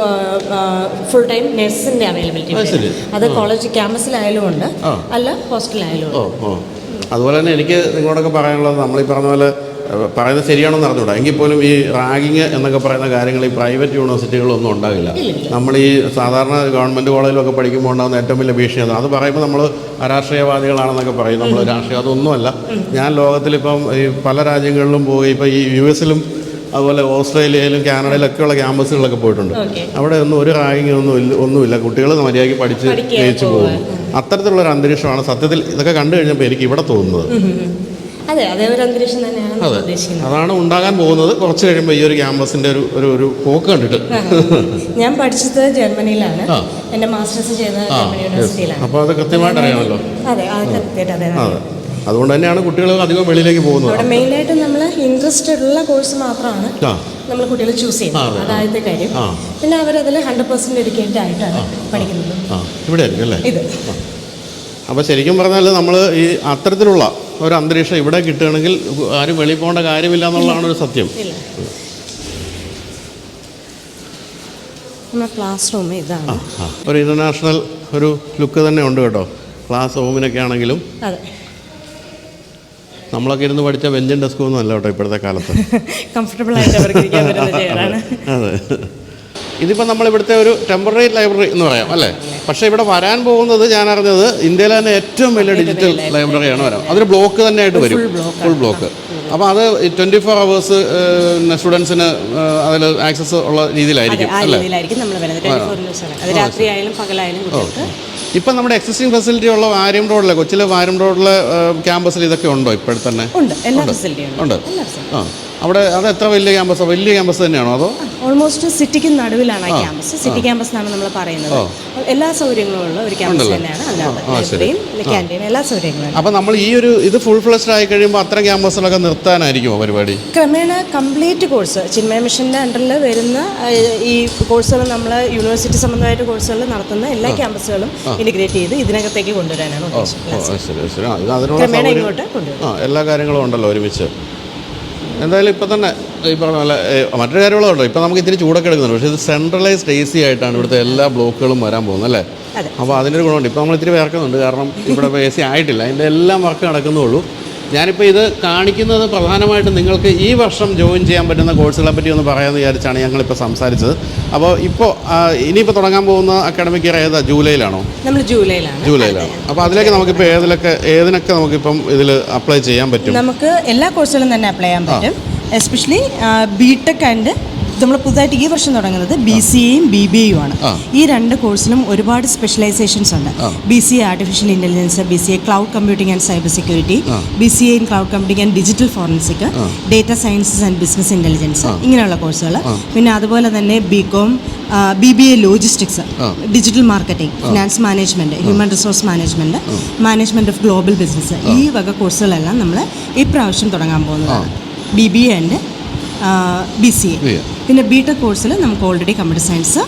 ഫുൾ ടൈം നഴ്സിൻ്റെ അവൈലബിലിറ്റി. അത് കോളേജ് ക്യാമ്പസിലായാലും ഉണ്ട്, അല്ല ഹോസ്റ്റലിലായാലും ഉണ്ട്. അതുപോലെ തന്നെ എനിക്ക് നിങ്ങളോടൊക്കെ പറയാനുള്ളത്, നമ്മളീ പറഞ്ഞ പോലെ പറയുന്നത് ശരിയാണെന്ന് അറിഞ്ഞൂടാ, എങ്കിൽ പോലും ഈ റാഗിങ് എന്നൊക്കെ പറയുന്ന കാര്യങ്ങൾ ഈ പ്രൈവറ്റ് യൂണിവേഴ്സിറ്റികളൊന്നും ഉണ്ടാകില്ല. നമ്മൾ ഈ സാധാരണ ഗവൺമെൻറ് കോളേജിലൊക്കെ പഠിക്കുമ്പോൾ ഉണ്ടാകുന്ന ഏറ്റവും വലിയ ഭീഷണിയാണ്. അത് പറയുമ്പോൾ നമ്മൾ അരാഷ്ട്രീയവാദികളാണെന്നൊക്കെ പറയും. നമ്മൾ രാഷ്ട്രീയം അതൊന്നുമല്ല. ഞാൻ ലോകത്തിലിപ്പം ഈ പല രാജ്യങ്ങളിലും പോയി, ഇപ്പോൾ ഈ US-ലും അതുപോലെ ഓസ്ട്രേലിയയിലും കാനഡയിലൊക്കെയുള്ള ക്യാമ്പസുകളൊക്കെ പോയിട്ടുണ്ട്. അവിടെ ഒന്നും ഒരു റാഗിങ് ഒന്നുമില്ല. കുട്ടികൾ മര്യാദയ്ക്ക് പഠിച്ച് ജയിച്ചു പോകുന്നു. അത്തരത്തിലുള്ളൊരു അന്തരീക്ഷമാണ് സത്യത്തിൽ ഇതൊക്കെ കണ്ടു കഴിഞ്ഞപ്പോൾ എനിക്ക് ഇവിടെ തോന്നുന്നത്. അതെ, അതേ ഒരു അന്തരീക്ഷം തന്നെയാണ് ഉദ്ദേശിക്കുന്നത്. അതാണ് ഉണ്ടാകാൻ പോകുന്നത് കുറച്ച് കഴിയുമ്പോൾ ഈ ഒരു ക്യാമ്പസിന്റെ ഒരു പോക്ക് കണ്ടിട്ട്. ഞാൻ പഠിച്ചത് ജർമ്മനിയിലാണ്, എൻ്റെ മാസ്റ്റേഴ്സ് ചെയ്തത് ജർമ്മനി യൂണിവേഴ്സിറ്റിയിലാണ്. അപ്പോൾ അത് കൃത്യമായിട്ട് അറിയാമല്ലോ. അതെ, അതെ. അതുകൊണ്ട് തന്നെയാണ് കുട്ടികൾ അധികം വെളിയിലേക്ക് പോകുന്നത്. അവിടെ മെയിനായിട്ട് നമ്മൾ ഇൻട്രസ്റ്റഡ് ഉള്ള കോഴ്സ് മാത്രമാണ് നമ്മൾ കുട്ടികൾ ചൂസ് ചെയ്യുന്നത്. അതായത് കാര്യം. പിന്നെ അവരതിൽ 100% ഡെഡിക്കേറ്റഡ് ആയിട്ടാണ് പഠിക്കുന്നത്. ഇവിടെ ആയിരിക്കും അല്ലേ ഇത്? അപ്പോൾ ശരിക്കും പറഞ്ഞാൽ നമ്മൾ ഈ അത്തരത്തിലുള്ള ഒരു അന്തരീക്ഷം ഇവിടെ കിട്ടുകയാണെങ്കിൽ ആരും വെളിയിൽ പോകേണ്ട കാര്യമില്ല എന്നുള്ളതാണ് ഒരു സത്യം. നമ്മുടെ ക്ലാസ് റൂം ഇതാണ്. ഒരു ഇൻ്റർനാഷണൽ ഒരു ലുക്ക് തന്നെ ഉണ്ട് കേട്ടോ. ക്ലാസ് റൂമിനൊക്കെ ആണെങ്കിലും അതെ, നമ്മളൊക്കെ ഇരുന്ന് പഠിച്ച ബെഞ്ചും ഡെസ്കും ഒന്നും അല്ല കേട്ടോ ഇപ്പോഴത്തെ കാലത്ത്. കംഫർട്ടബിൾ ആയിട്ട് അവർക്ക് ഇരിക്കാൻ പറ്റുന്ന ചെയറാണ്. അതെ, ഇതിപ്പോൾ നമ്മളിവിടുത്തെ ഒരു ടെമ്പററി ലൈബ്രറി എന്ന് പറയാം അല്ലേ. പക്ഷേ ഇവിടെ വരാൻ പോകുന്നത് ഞാൻ അറിഞ്ഞത് ഇന്ത്യയിലെ തന്നെ ഏറ്റവും വലിയ ഡിജിറ്റൽ ലൈബ്രറിയാണ് വരാം. അതൊരു ബ്ലോക്ക് തന്നെ ആയിട്ട് വരും, ഫുൾ ബ്ലോക്ക്. അപ്പോൾ അത് 24 hours സ്റ്റുഡൻസിന് അതിൽ ആക്സസ് ഉള്ള രീതിയിലായിരിക്കും അല്ലേ. അത് രാത്രിയായാലും പകലായാലും കുട്ടികൾക്ക്. ഇപ്പം നമ്മുടെ എക്സിസ്റ്റിംഗ് ഫെസിലിറ്റി ഉള്ള വാര്യം റോഡിലെ കൊച്ചിയിലെ വാര്യം റോഡിലെ ക്യാമ്പസിൽ ഇതൊക്കെ ഉണ്ടോ ഇപ്പോഴും തന്നെ? ഉണ്ട്, എല്ലാ ഫെസിലിറ്റിയും ഉണ്ട്. ആ, അവിടെ അത് എത്ര വലിയ ക്യാമ്പസ്? വലിയ ക്യാമ്പസ് തന്നെയാണോ അതോ? ഓൾമോസ്റ്റ് സിറ്റിക്ക് നടുവിലാണ് ആ ക്യാമ്പസ്. സിറ്റി ക്യാമ്പസ് എന്നാണ് നമ്മൾ പറയുന്നത്. എല്ലാ സൗകര്യങ്ങളും ഉള്ള ഒരു ക്യാമ്പസ് തന്നെയാണ്. അതിനകത്ത് ക്യാൻറ്റീൻ, എല്ലാ സൗകര്യങ്ങളും. അപ്പോൾ നമ്മൾ ഈ ഒരു ഇത് ഫുൾ ഫ്ലെഷ്ഡ് ആയി കഴിയുമ്പോൾ അത്തരം ക്യാമ്പസിലൊക്കെ നിർത്താനായിരിക്കുമോ പരിപാടി? ക്രമേണ കംപ്ലീറ്റ് കോഴ്സ് ചിന്മയ മിഷൻ്റെ അണ്ടറിൽ വരുന്ന ഈ കോഴ്സുകൾ നമ്മൾ യൂണിവേഴ്സിറ്റി സംബന്ധമായിട്ട് കോഴ്സുകൾ നടത്തുന്ന എല്ലാ ക്യാമ്പസുകളും ഇൻറ്റിഗ്രേറ്റ് ചെയ്ത് ഇതിനകത്തേക്ക് കൊണ്ടുവരാനാണ് ഉദ്ദേശിക്കുന്നത്. ക്രമേണ ഇങ്ങോട്ട് കൊണ്ടുവരും. എല്ലാ കാര്യങ്ങളും ഉണ്ടല്ലോ ഒരുമിച്ച്. എന്തായാലും ഇപ്പം തന്നെ ഈ പറഞ്ഞ പോലെ മറ്റൊരു കാര്യങ്ങളുണ്ടോ, ഇപ്പം നമുക്ക് ഇത്തിരി ചൂടൊക്കെ എടുക്കുന്നുണ്ട്. പക്ഷേ ഇത് സെൻട്രലൈസ്ഡ് AC ആയിട്ടാണ് ഇവിടുത്തെ എല്ലാ ബ്ലോക്കുകളും വരാൻ പോകുന്നത് അല്ലേ. അപ്പോൾ അതിൻ്റെ ഒരു ഗുണമുണ്ട്. ഇപ്പോൾ നമ്മൾ ഇത്തിരി വേർക്കുന്നുണ്ട്, കാരണം ഇവിടെ AC ആയിട്ടില്ല, അതിൻ്റെ എല്ലാം വർക്ക് നടക്കുന്നുള്ളൂ. ഞാനിപ്പോൾ ഇത് കാണിക്കുന്നത് പ്രധാനമായിട്ടും നിങ്ങൾക്ക് ഈ വർഷം ജോയിൻ ചെയ്യാൻ പറ്റുന്ന കോഴ്സുകളെ പറ്റി ഒന്ന് പറയാമെന്ന് വിചാരിച്ചാണ് ഞങ്ങളിപ്പോൾ സംസാരിച്ചത്. അപ്പോൾ ഇപ്പോൾ ഇനിയിപ്പോൾ തുടങ്ങാൻ പോകുന്ന അക്കാഡമിക് ഇയർ ഏതാ? ജൂലൈയിലാണോ? നമ്മൾ ജൂലൈയിലാണ്. അപ്പോൾ അതിലേക്ക് നമുക്കിപ്പോൾ ഏതിനൊക്കെ നമുക്കിപ്പം ഇതിൽ അപ്ലൈ ചെയ്യാൻ പറ്റും? നമുക്ക് എല്ലാ കോഴ്സുകളും തന്നെ അപ്ലൈ ചെയ്യാൻ പറ്റും. എസ്പെഷ്യലി ബിടെക് ആൻഡ് നമ്മൾ പുതുതായിട്ട് ഈ വർഷം തുടങ്ങുന്നത് BCAയും BBAയും ആണ്. ഈ രണ്ട് കോഴ്സിലും ഒരുപാട് സ്പെഷ്യലൈസേഷൻസ് ഉണ്ട്. BCA artificial intelligence, BCA cloud computing and cyber security, BCA in cloud computing and digital forensic, data sciences and business intelligence, ഇങ്ങനെയുള്ള കോഴ്സുകൾ. പിന്നെ അതുപോലെ തന്നെ BCom, BBA logistics, digital marketing, finance management, human resource management, management of global business, ഈ വക കോഴ്സുകളെല്ലാം നമ്മൾ ഇപ്രാവശ്യം തുടങ്ങാൻ പോകുന്നതാണ്. BBA and BCA. പിന്നെ ബിടെക് കോഴ്സിൽ നമുക്ക് already computer science,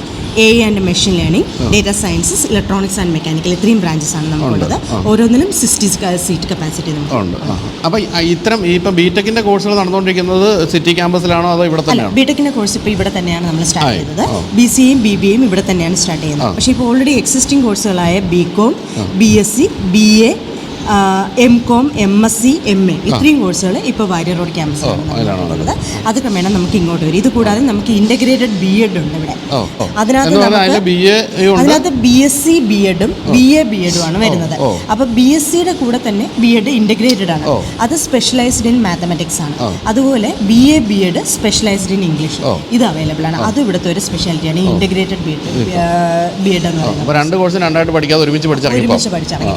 AI and machine learning, data sciences, electronics and mechanical, ഇത്രയും ബ്രാഞ്ചസാണ് നമുക്കുള്ളത്. ഓരോന്നിലും 60 സീറ്റ് കപ്പാസിറ്റി നമുക്കുണ്ട്. അപ്പോൾ ഇത്തരം ഇപ്പോൾ ബിടെക്കിൻ്റെ കോഴ്സുകൾ നടന്നുകൊണ്ടിരിക്കുന്നത് സിറ്റി ക്യാമ്പസിലാണോ അതോ ഇവിടെ തന്നെയാണോ? ബിടെക്കിൻ്റെ കോഴ്സ് ഇപ്പോൾ ഇവിടെ തന്നെയാണ് നമ്മൾ സ്റ്റാർട്ട് ചെയ്തത്. BCAയും BBAയും ഇവിടെ തന്നെയാണ് സ്റ്റാർട്ട് ചെയ്യുന്നത്. പക്ഷേ ഇപ്പോൾ ഓൾറെഡി എക്സിസ്റ്റിംഗ് കോഴ്സുകളായ BCom, BSc, BA, MCom, MSc, MA, ഇത്രയും കോഴ്സുകൾ ഇപ്പോൾ വാര്യർ റോഡ് ക്യാമ്പസിലാണ് നടക്കുന്നത്. അത് ക്രമേണ നമുക്ക് ഇങ്ങോട്ട് വരും. ഇത് കൂടാതെ നമുക്ക് ഇൻ്റഗ്രേറ്റഡ് BEd ഉണ്ട് ഇവിടെ. അതിനകത്ത് BSc BEdും BA BEdും ആണ് വരുന്നത്. അപ്പോൾ BScയുടെ കൂടെ തന്നെ BEd ഇൻ്റഗ്രേറ്റഡ് ആണ്. അത് സ്പെഷ്യലൈസ്ഡ് ഇൻ മാത്തമാറ്റിക്സ് ആണ്. അതുപോലെ BA BEd specialised in English, ഇത് അവൈലബിൾ ആണ്. അത് ഇവിടുത്തെ ഒരു സ്പെഷ്യാലിറ്റിയാണ്, ഇൻ്റഗ്രേറ്റഡ് BEd എന്ന് പറയുന്നത്. രണ്ട് കോഴ്സ് രണ്ടായിട്ട് പഠിക്കാതെ ഒരുമിച്ച് പഠിച്ചിറങ്ങി.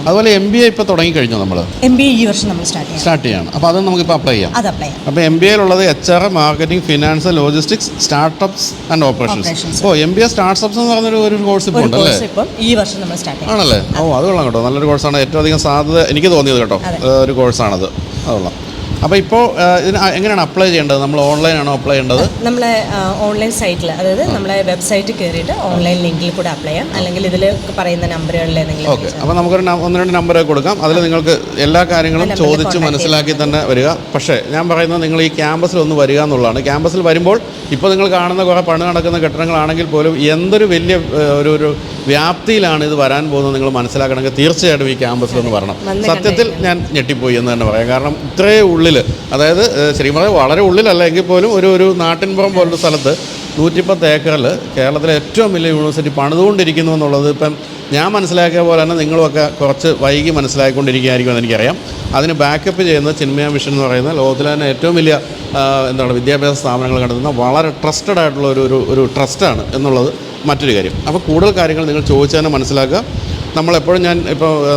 അതുപോലെ MBA ഇപ്പോൾ തുടങ്ങി കഴിഞ്ഞു. നമ്മൾ MBA ഈ വർഷം നമ്മൾ സ്റ്റാർട്ട് ചെയ്യണം. അപ്പോൾ അത് നമുക്കിപ്പോൾ അപ്ലൈ ചെയ്യാം. അപ്പോൾ MBAയിലുള്ളത് HR, marketing, finance, logistics, startups and operations. MBA startups എന്ന് പറഞ്ഞൊരു കോഴ്സ് ഇപ്പോൾ ഉണ്ടല്ലേ? ഈ വർഷം നമ്മൾ സ്റ്റാർട്ട് ചെയ്യും. ആണല്ലേ? അത് കൊള്ളാം കേട്ടോ, നല്ലൊരു കോഴ്സാണ്. ഏറ്റവും അധികം സാധ്യത എനിക്ക് തോന്നിയത് കേട്ടോ ഒരു കോഴ്സാണത്. അത് കൊള്ളാം. അപ്പോൾ ഇപ്പോൾ ഇതിന് എങ്ങനെയാണ് അപ്ലൈ ചെയ്യേണ്ടത്? നമ്മൾ ഓൺലൈനാണോ അപ്ലൈ ചെയ്യേണ്ടത്? നമ്മളെ ഓൺലൈൻ സൈറ്റിൽ, അതായത് നമ്മളെ വെബ്സൈറ്റിൽ കയറിയിട്ട് ഓൺലൈൻ ലിങ്കിൽ കൂടെ അപ്ലൈ ചെയ്യാം. അല്ലെങ്കിൽ ഇതിൽ പറയുന്ന നമ്പറുകളിൽ ഏതെങ്കിലും. ഓക്കെ, അപ്പോൾ നമുക്കൊരു 1-2 നമ്പറൊക്കെ കൊടുക്കാം. അതിൽ നിങ്ങൾക്ക് എല്ലാ കാര്യങ്ങളും ചോദിച്ച് മനസ്സിലാക്കി തന്നെ വരിക. പക്ഷേ ഞാൻ പറയുന്നത് നിങ്ങൾ ഈ ക്യാമ്പസിൽ ഒന്ന് വരിക എന്നുള്ളതാണ്. ക്യാമ്പസിൽ വരുമ്പോൾ ഇപ്പോൾ നിങ്ങൾ കാണുന്ന കുറേ പണി നടക്കുന്ന കെട്ടിടങ്ങളാണെങ്കിൽ പോലും എന്തൊരു വലിയ ഒരു വ്യാപ്തിയിലാണ് ഇത് വരാൻ പോകുന്നത് നിങ്ങൾ മനസ്സിലാക്കണമെങ്കിൽ തീർച്ചയായിട്ടും ഈ ക്യാമ്പസിലൊന്ന് വരണം. സത്യത്തിൽ ഞാൻ ഞെട്ടിപ്പോയി എന്ന് തന്നെ പറയാം. കാരണം ഇത്രയും ഉള്ളിൽ, അതായത് ശരിക്കും പറഞ്ഞാൽ വളരെ ഉള്ളിലല്ല എങ്കിൽ പോലും ഒരു നാട്ടിൻപുറം പോലൊരു സ്ഥലത്ത് 110 ഏക്കറിൽ കേരളത്തിലെ ഏറ്റവും വലിയ യൂണിവേഴ്സിറ്റി പണിതുകൊണ്ടിരിക്കുന്നു എന്നുള്ളത് ഇപ്പം ഞാൻ മനസ്സിലാക്കിയ പോലെ തന്നെ നിങ്ങളുമൊക്കെ കുറച്ച് വൈകി മനസ്സിലാക്കിക്കൊണ്ടിരിക്കുകയായിരിക്കുമെന്ന് എനിക്കറിയാം. അതിന് ബാക്കപ്പ് ചെയ്യുന്നത് ചിന്മയ മിഷൻ എന്ന് പറയുന്ന ലോകത്തിലെ തന്നെ ഏറ്റവും വലിയ വിദ്യാഭ്യാസ സ്ഥാപനങ്ങൾ കണ്ടെത്തുന്ന വളരെ ട്രസ്റ്റഡ് ആയിട്ടുള്ള ഒരു ട്രസ്റ്റാണ് എന്നുള്ളത് മറ്റൊരു കാര്യം. അപ്പോൾ കൂടുതൽ കാര്യങ്ങൾ നിങ്ങൾ ചോദിച്ചു തന്നെ മനസ്സിലാക്കുക. നമ്മളെപ്പോഴും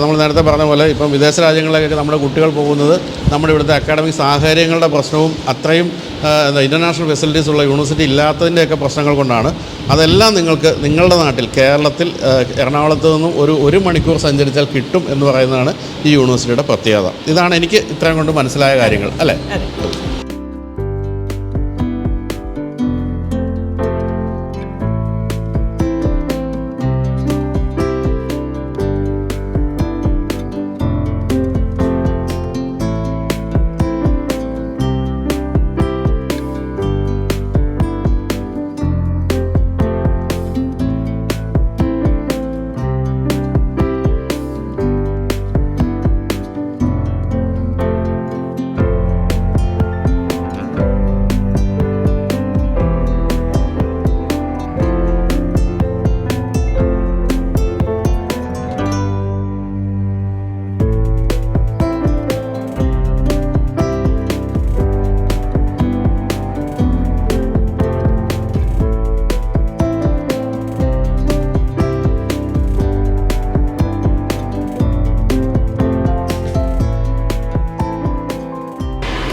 നമ്മൾ നേരത്തെ പറഞ്ഞ പോലെ ഇപ്പം വിദേശ രാജ്യങ്ങളിലേക്കൊക്കെ നമ്മുടെ കുട്ടികൾ പോകുന്നത് നമ്മുടെ ഇവിടുത്തെ അക്കാഡമിക് സാഹചര്യങ്ങളുടെ പ്രശ്നവും അത്രയും ഇൻ്റർനാഷണൽ ഫെസിലിറ്റീസ് ഉള്ള യൂണിവേഴ്സിറ്റി ഇല്ലാത്തതിൻ്റെയൊക്കെ പ്രശ്നങ്ങൾ കൊണ്ടാണ്. അതെല്ലാം നിങ്ങൾക്ക് നിങ്ങളുടെ നാട്ടിൽ കേരളത്തിൽ എറണാകുളത്ത് നിന്നും ഒരു മണിക്കൂർ സഞ്ചരിച്ചാൽ കിട്ടും എന്ന് പറയുന്നതാണ് ഈ യൂണിവേഴ്സിറ്റിയുടെ പ്രത്യേകത. ഇതാണ് എനിക്ക് ഇത്രയും കൊണ്ട് മനസ്സിലായ കാര്യങ്ങൾ അല്ലേ.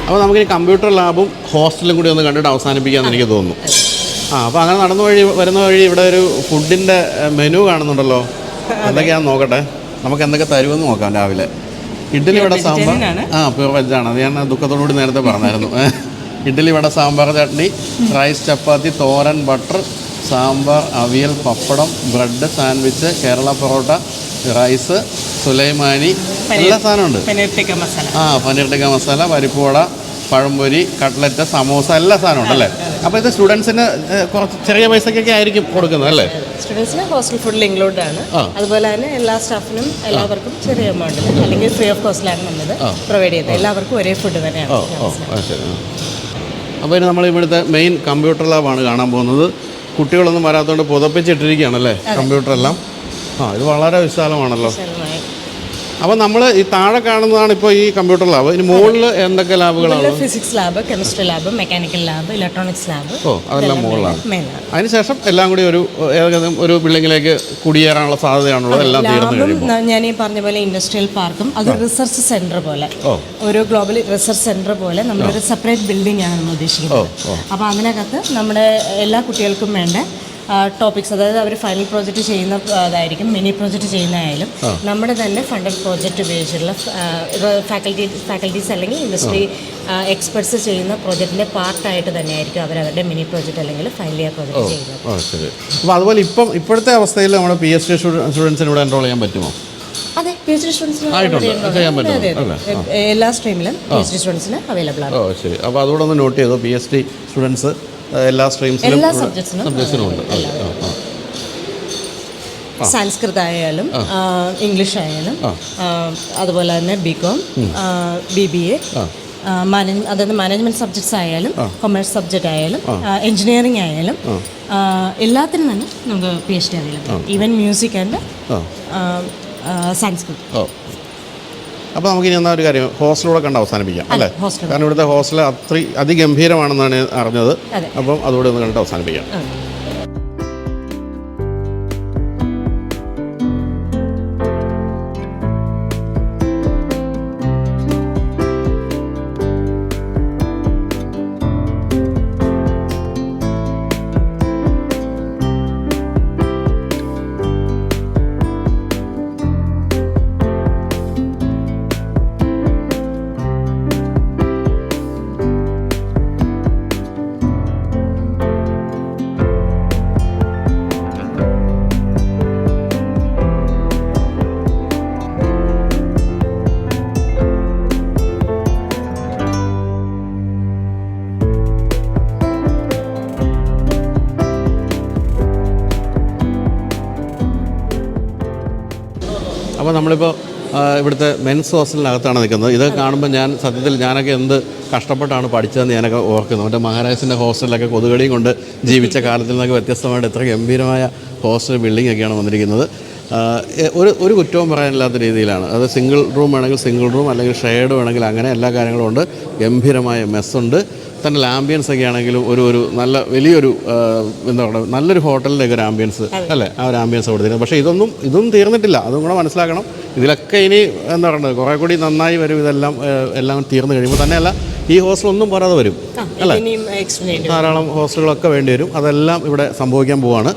അപ്പോൾ നമുക്കിനി കമ്പ്യൂട്ടർ ലാബും ഹോസ്റ്റലും കൂടി ഒന്ന് കണ്ടിട്ട് അവസാനിപ്പിക്കാമെന്ന് എനിക്ക് തോന്നുന്നു. അപ്പോൾ അങ്ങനെ വരുന്ന വഴി ഇവിടെ ഒരു ഫുഡിൻ്റെ മെനു കാണുന്നുണ്ടല്ലോ. എന്തൊക്കെയാണെന്ന് നോക്കട്ടെ, നമുക്ക് എന്തൊക്കെ തരുമെന്ന് നോക്കാം. രാവിലെ ഇഡ്ഡലി വട സാമ്പാർ, പ്യൂർ വെജാണ്. അത് ഞാൻ ദുഃഖത്തോടുകൂടി നേരത്തെ പറഞ്ഞായിരുന്നു. Idli vada sambar chutney, rice chapati, thoran, butter, sambar, avial, pappadam, bread, sandwich, Kerala porotta, rice, sulaimani, എല്ലാ സാധനമുണ്ട്. പനീർ ടിക്ക മസാല, പരിപ്പ് വട, പഴംപൊരി, കട്ട്ലറ്റ്, സമോസ, എല്ലാ സാധനവും ഉണ്ടല്ലേ. അപ്പോൾ ഇത് സ്റ്റുഡൻസിന് കുറച്ച് ചെറിയ പൈസക്കൊക്കെ ആയിരിക്കും കൊടുക്കുന്നത് അല്ലേ? സ്റ്റുഡൻസിന് ഹോസ്റ്റൽ ഫുഡിൽ ഇൻക്ലൂഡ് ആണ്. അതുപോലെ തന്നെ എല്ലാ സ്റ്റാഫിനും എല്ലാവർക്കും ചെറിയ എമൗണ്ടിൽ അല്ലെങ്കിൽ ഫ്രീ ഓഫ് കോസ്റ്റിലാണ് നമ്മളത് പ്രൊവൈഡ് ചെയ്യുന്നത്. എല്ലാവർക്കും ഒരേ ഫുഡ് തന്നെയാണ്. ശരി. അപ്പോൾ ഇനി നമ്മൾ ഇവിടുത്തെ മെയിൻ കമ്പ്യൂട്ടർ ലാബാണ് കാണാൻ പോകുന്നത്. കുട്ടികളൊന്നും വരാത്തതുകൊണ്ട് പുതപ്പിച്ചിട്ടിരിക്കുകയാണല്ലേ കമ്പ്യൂട്ടറെല്ലാം. ഇത് വളരെ വിശാലമാണല്ലോ. അപ്പോൾ നമ്മൾ ഈ താഴെ കാണുന്നതാണ് ഇപ്പോൾ ഈ കമ്പ്യൂട്ടർ ലാബ്. ഇനി മുകളിൽ എന്തൊക്കെ ലാബുകളാണ്? Physics lab, chemistry lab, mechanical lab, electronics lab. അതെല്ലാം മുകളിലാണ്. അതിനുശേഷം എല്ലാം കൂടി ഏകദേശം ഒരു ബിൽഡിങ്ങിലേക്ക് കുടിയേറാനുള്ള സാധ്യതയാണുള്ളത്. എല്ലാം തീർന്നു കഴിയുമ്പോൾ ഞാൻ ഈ പറഞ്ഞ പോലെ ഇൻഡസ്ട്രിയൽ പാർക്കും അതൊരു റിസർച്ച് സെന്റർ പോലെ, ഒരു ഗ്ലോബൽ റിസർച്ച് സെന്റർ പോലെ നമ്മളൊരു സെപ്പറേറ്റ് ബിൽഡിംഗ് ആണ് നമ്മൾ ഉദ്ദേശിക്കുന്നത്. അപ്പോൾ അതിനകത്ത് നമ്മുടെ എല്ലാ കുട്ടികൾക്കും വേണ്ട ടോപ്പിക്സ്, അതായത് അവർ ഫൈനൽ പ്രോജക്റ്റ് ചെയ്യുന്ന അതായിരിക്കും, മിനി പ്രോജക്റ്റ് ചെയ്യുന്നതായാലും നമ്മുടെ തന്നെ ഫണ്ടഡ് പ്രോജക്റ്റ് ഉപയോഗിച്ചുള്ള ഫാക്കൽറ്റീസ് അല്ലെങ്കിൽ ഇൻഡസ്ട്രി എക്സ്പെർട്സ് ചെയ്യുന്ന പ്രോജക്റ്റിൻ്റെ പാർട്ടായിട്ട് തന്നെയായിരിക്കും അവരവരുടെ മിനി പ്രോജക്റ്റ് അല്ലെങ്കിൽ ഫൈനൽ ഇയർ പ്രോജക്റ്റ് ചെയ്യുന്നത്. ശരി. അപ്പോൾ അതുപോലെ ഇപ്പോഴത്തെ അവസ്ഥയിൽ നമ്മുടെ PhD സ്റ്റുഡൻസിന് ഇവിടെ എൻറോൾ ചെയ്യാൻ പറ്റുമോ? അതെ, PhD സ്റ്റുഡൻസിന് ചെയ്യാൻ പറ്റും. എല്ലാ സ്ട്രീമിലും PhD സ്റ്റുഡൻസിന് അവൈലബിൾ ആണ്. ശരി. അപ്പോൾ അതുകൂടെ ഒന്ന് നോട്ട് ചെയ്തോ. PhD സ്റ്റുഡൻസ് എല്ലാ സ്ട്രീംസിലും, എല്ലാ സബ്ജക്ട്സിനും ഉണ്ട്. സംസ്കൃതം ആയാലും ഇംഗ്ലീഷ് ആയാലും അതുപോലെ തന്നെ BCom, BBA, അതായത് മാനേജ്മെൻറ്റ് സബ്ജക്ട്സ് ആയാലും കൊമേഴ്സ് സബ്ജക്റ്റ് ആയാലും എഞ്ചിനീയറിംഗ് ആയാലും എല്ലാത്തിനും തന്നെ നമുക്ക് PhD available. Even music and Samskritam. അപ്പോൾ നമുക്കിനി എന്നാൽ ഒരു കാര്യം ഹോസ്റ്റലൂടെ കണ്ട് അവസാനിപ്പിക്കാം അല്ലേ? കാരണം ഇവിടുത്തെ ഹോസ്റ്റൽ അതിഗംഭീരമാണെന്നാണ് അറിഞ്ഞത്. അപ്പം അതുകൂടെ ഒന്ന് കണ്ടിട്ട് അവസാനിപ്പിക്കാം. അപ്പോൾ നമ്മളിപ്പോൾ ഇവിടുത്തെ മെൻസ് ഹോസ്റ്റലിനകത്താണ് നിൽക്കുന്നത്. ഇത് കാണുമ്പോൾ ഞാനൊക്കെ എന്ത് കഷ്ടപ്പെട്ടാണ് പഠിച്ചതെന്ന് ഞാനൊക്കെ ഓർക്കുന്നു. മറ്റേ മഹാരാജസിൻ്റെ ഹോസ്റ്റലിലൊക്കെ കൊതുകടിയും കൊണ്ട് ജീവിച്ച കാലത്തിൽ നിന്നൊക്കെ വ്യത്യസ്തമായിട്ട് എത്ര ഗംഭീരമായ ഹോസ്റ്റൽ ബിൽഡിംഗ് ഒക്കെയാണ് വന്നിരിക്കുന്നത്. ഒരു കുറ്റവും പറയാനില്ലാത്ത രീതിയിലാണ്. അത് സിംഗിൾ റൂം വേണമെങ്കിൽ സിംഗിൾ റൂം, അല്ലെങ്കിൽ ഷെയർഡ് വേണമെങ്കിൽ അങ്ങനെ എല്ലാ കാര്യങ്ങളും ഉണ്ട്. ഗംഭീരമായ മെസ്സുണ്ട്. തന്നെ ആംബിയൻസ് ഒക്കെ ആണെങ്കിലും ഒരു നല്ല വലിയൊരു എന്താ പറയുക, നല്ലൊരു ഹോട്ടലിൻ്റെ ഒക്കെ ഒരു ആംബിയൻസ് അല്ലേ, ആ ഒരു ആംബിയൻസ് കൊടുത്തിരുന്നത്. പക്ഷേ ഇതൊന്നും തീർന്നിട്ടില്ല. അതും കൂടെ മനസ്സിലാക്കണം. ഇതിലൊക്കെ ഇനി എന്താ പറയുന്നത് കുറേ കൂടി നന്നായി വരും. എല്ലാം തീർന്നു കഴിയുമ്പോൾ തന്നെയല്ല ഈ ഹോസ്റ്റലൊന്നും പറയാതെ വരും അല്ലേ. ധാരാളം ഹോസ്റ്റലുകളൊക്കെ വേണ്ടി വരും. അതെല്ലാം ഇവിടെ സംഭവിക്കാൻ പോവുകയാണ്.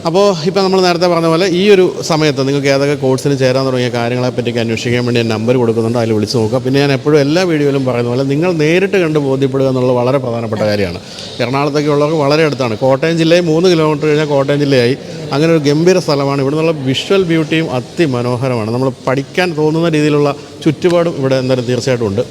അപ്പോൾ ഇപ്പോൾ നമ്മൾ നേരത്തെ പറഞ്ഞ പോലെ ഈ ഒരു സമയത്ത് നിങ്ങൾക്ക് ഏതൊക്കെ കോഴ്സിന് ചേരാൻ തുടങ്ങിയ കാര്യങ്ങളെപ്പറ്റിയൊക്കെ അന്വേഷിക്കാൻ വേണ്ടി ഞാൻ നമ്പർ കൊടുക്കുന്നുണ്ട്. അതിൽ വിളിച്ച് നോക്കുക. പിന്നെ ഞാൻ എപ്പോഴും എല്ലാ വീഡിയോയിലും പറയുന്ന പോലെ നിങ്ങൾ നേരിട്ട് കണ്ട് ബോധ്യപ്പെടുക എന്നുള്ളത് വളരെ പ്രധാനപ്പെട്ട കാര്യമാണ്. എറണാകുളത്തൊക്കെ ഉള്ളവർക്ക് വളരെ അടുത്താണ്. കോട്ടയം ജില്ലയിൽ 3 കിലോമീറ്റർ കഴിഞ്ഞാൽ കോട്ടയം ജില്ലയായി. അങ്ങനെ ഒരു ഗംഭീര സ്ഥലമാണ്. ഇവിടെ നിന്നുള്ള വിഷ്വൽ ബ്യൂട്ടിയും അതിമനോഹരമാണ്. നമ്മൾ പഠിക്കാൻ തോന്നുന്ന രീതിയിലുള്ള ചുറ്റുപാടും ഇവിടെ എന്തായാലും തീർച്ചയായിട്ടും ഉണ്ട്.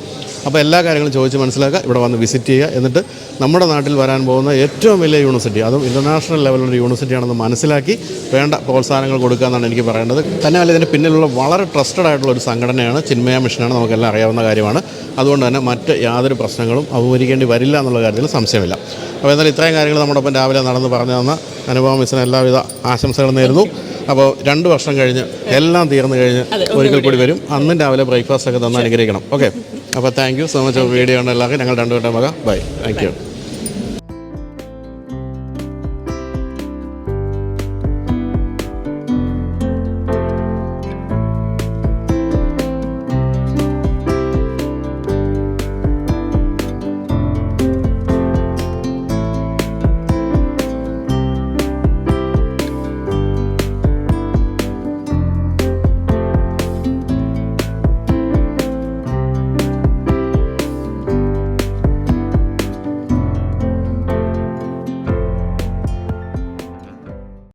അപ്പോൾ എല്ലാ കാര്യങ്ങളും ചോദിച്ച് മനസ്സിലാക്കുക, ഇവിടെ വന്ന് വിസിറ്റ് ചെയ്യുക. എന്നിട്ട് നമ്മുടെ നാട്ടിൽ വരാൻ പോകുന്ന ഏറ്റവും വലിയ യൂണിവേഴ്സിറ്റി, അതും ഇൻ്റർനാഷണൽ ലെവലിലുള്ള യൂണിവേഴ്സിറ്റിയാണെന്ന് മനസ്സിലാക്കി വേണ്ട പ്രോത്സാഹനങ്ങൾ കൊടുക്കുക എന്നാണ് എനിക്ക് പറയേണ്ടത്. തന്നെയല്ല ഇതിൻ്റെ പിന്നിലുള്ള വളരെ ട്രസ്റ്റഡ് ആയിട്ടുള്ള ഒരു സംഘടനയാണ് ചിന്മയ മിഷനാണ്. നമുക്കെല്ലാം അറിയാവുന്ന കാര്യമാണ്. അതുകൊണ്ട് തന്നെ മറ്റ് യാതൊരു പ്രശ്നങ്ങളും അഭിമുഖീകരിക്കേണ്ടി വരില്ല എന്നുള്ള കാര്യത്തിൽ സംശയമില്ല. അപ്പോൾ എന്നാലും ഇത്രയും കാര്യങ്ങൾ നമ്മുടെ ഒപ്പം രാവിലെ നടന്ന് പറഞ്ഞു തന്ന അനുപമ മിസ്സിന് എല്ലാവിധ ആശംസകളും നേരുന്നു. അപ്പോൾ 2 വർഷം കഴിഞ്ഞ് എല്ലാം തീർന്നു കഴിഞ്ഞ് ഒരിക്കൽ കൂടി വരും. അന്നും രാവിലെ ബ്രേക്ക്ഫാസ്റ്റ് ഒക്കെ തന്ന് അനുഗ്രഹിക്കണം. ഓക്കെ, അപ്പോൾ thank you so much. Video ഉണ്ട് എല്ലാവർക്കും. ഞങ്ങൾ 2 വട്ടം ബൈ. Thank you.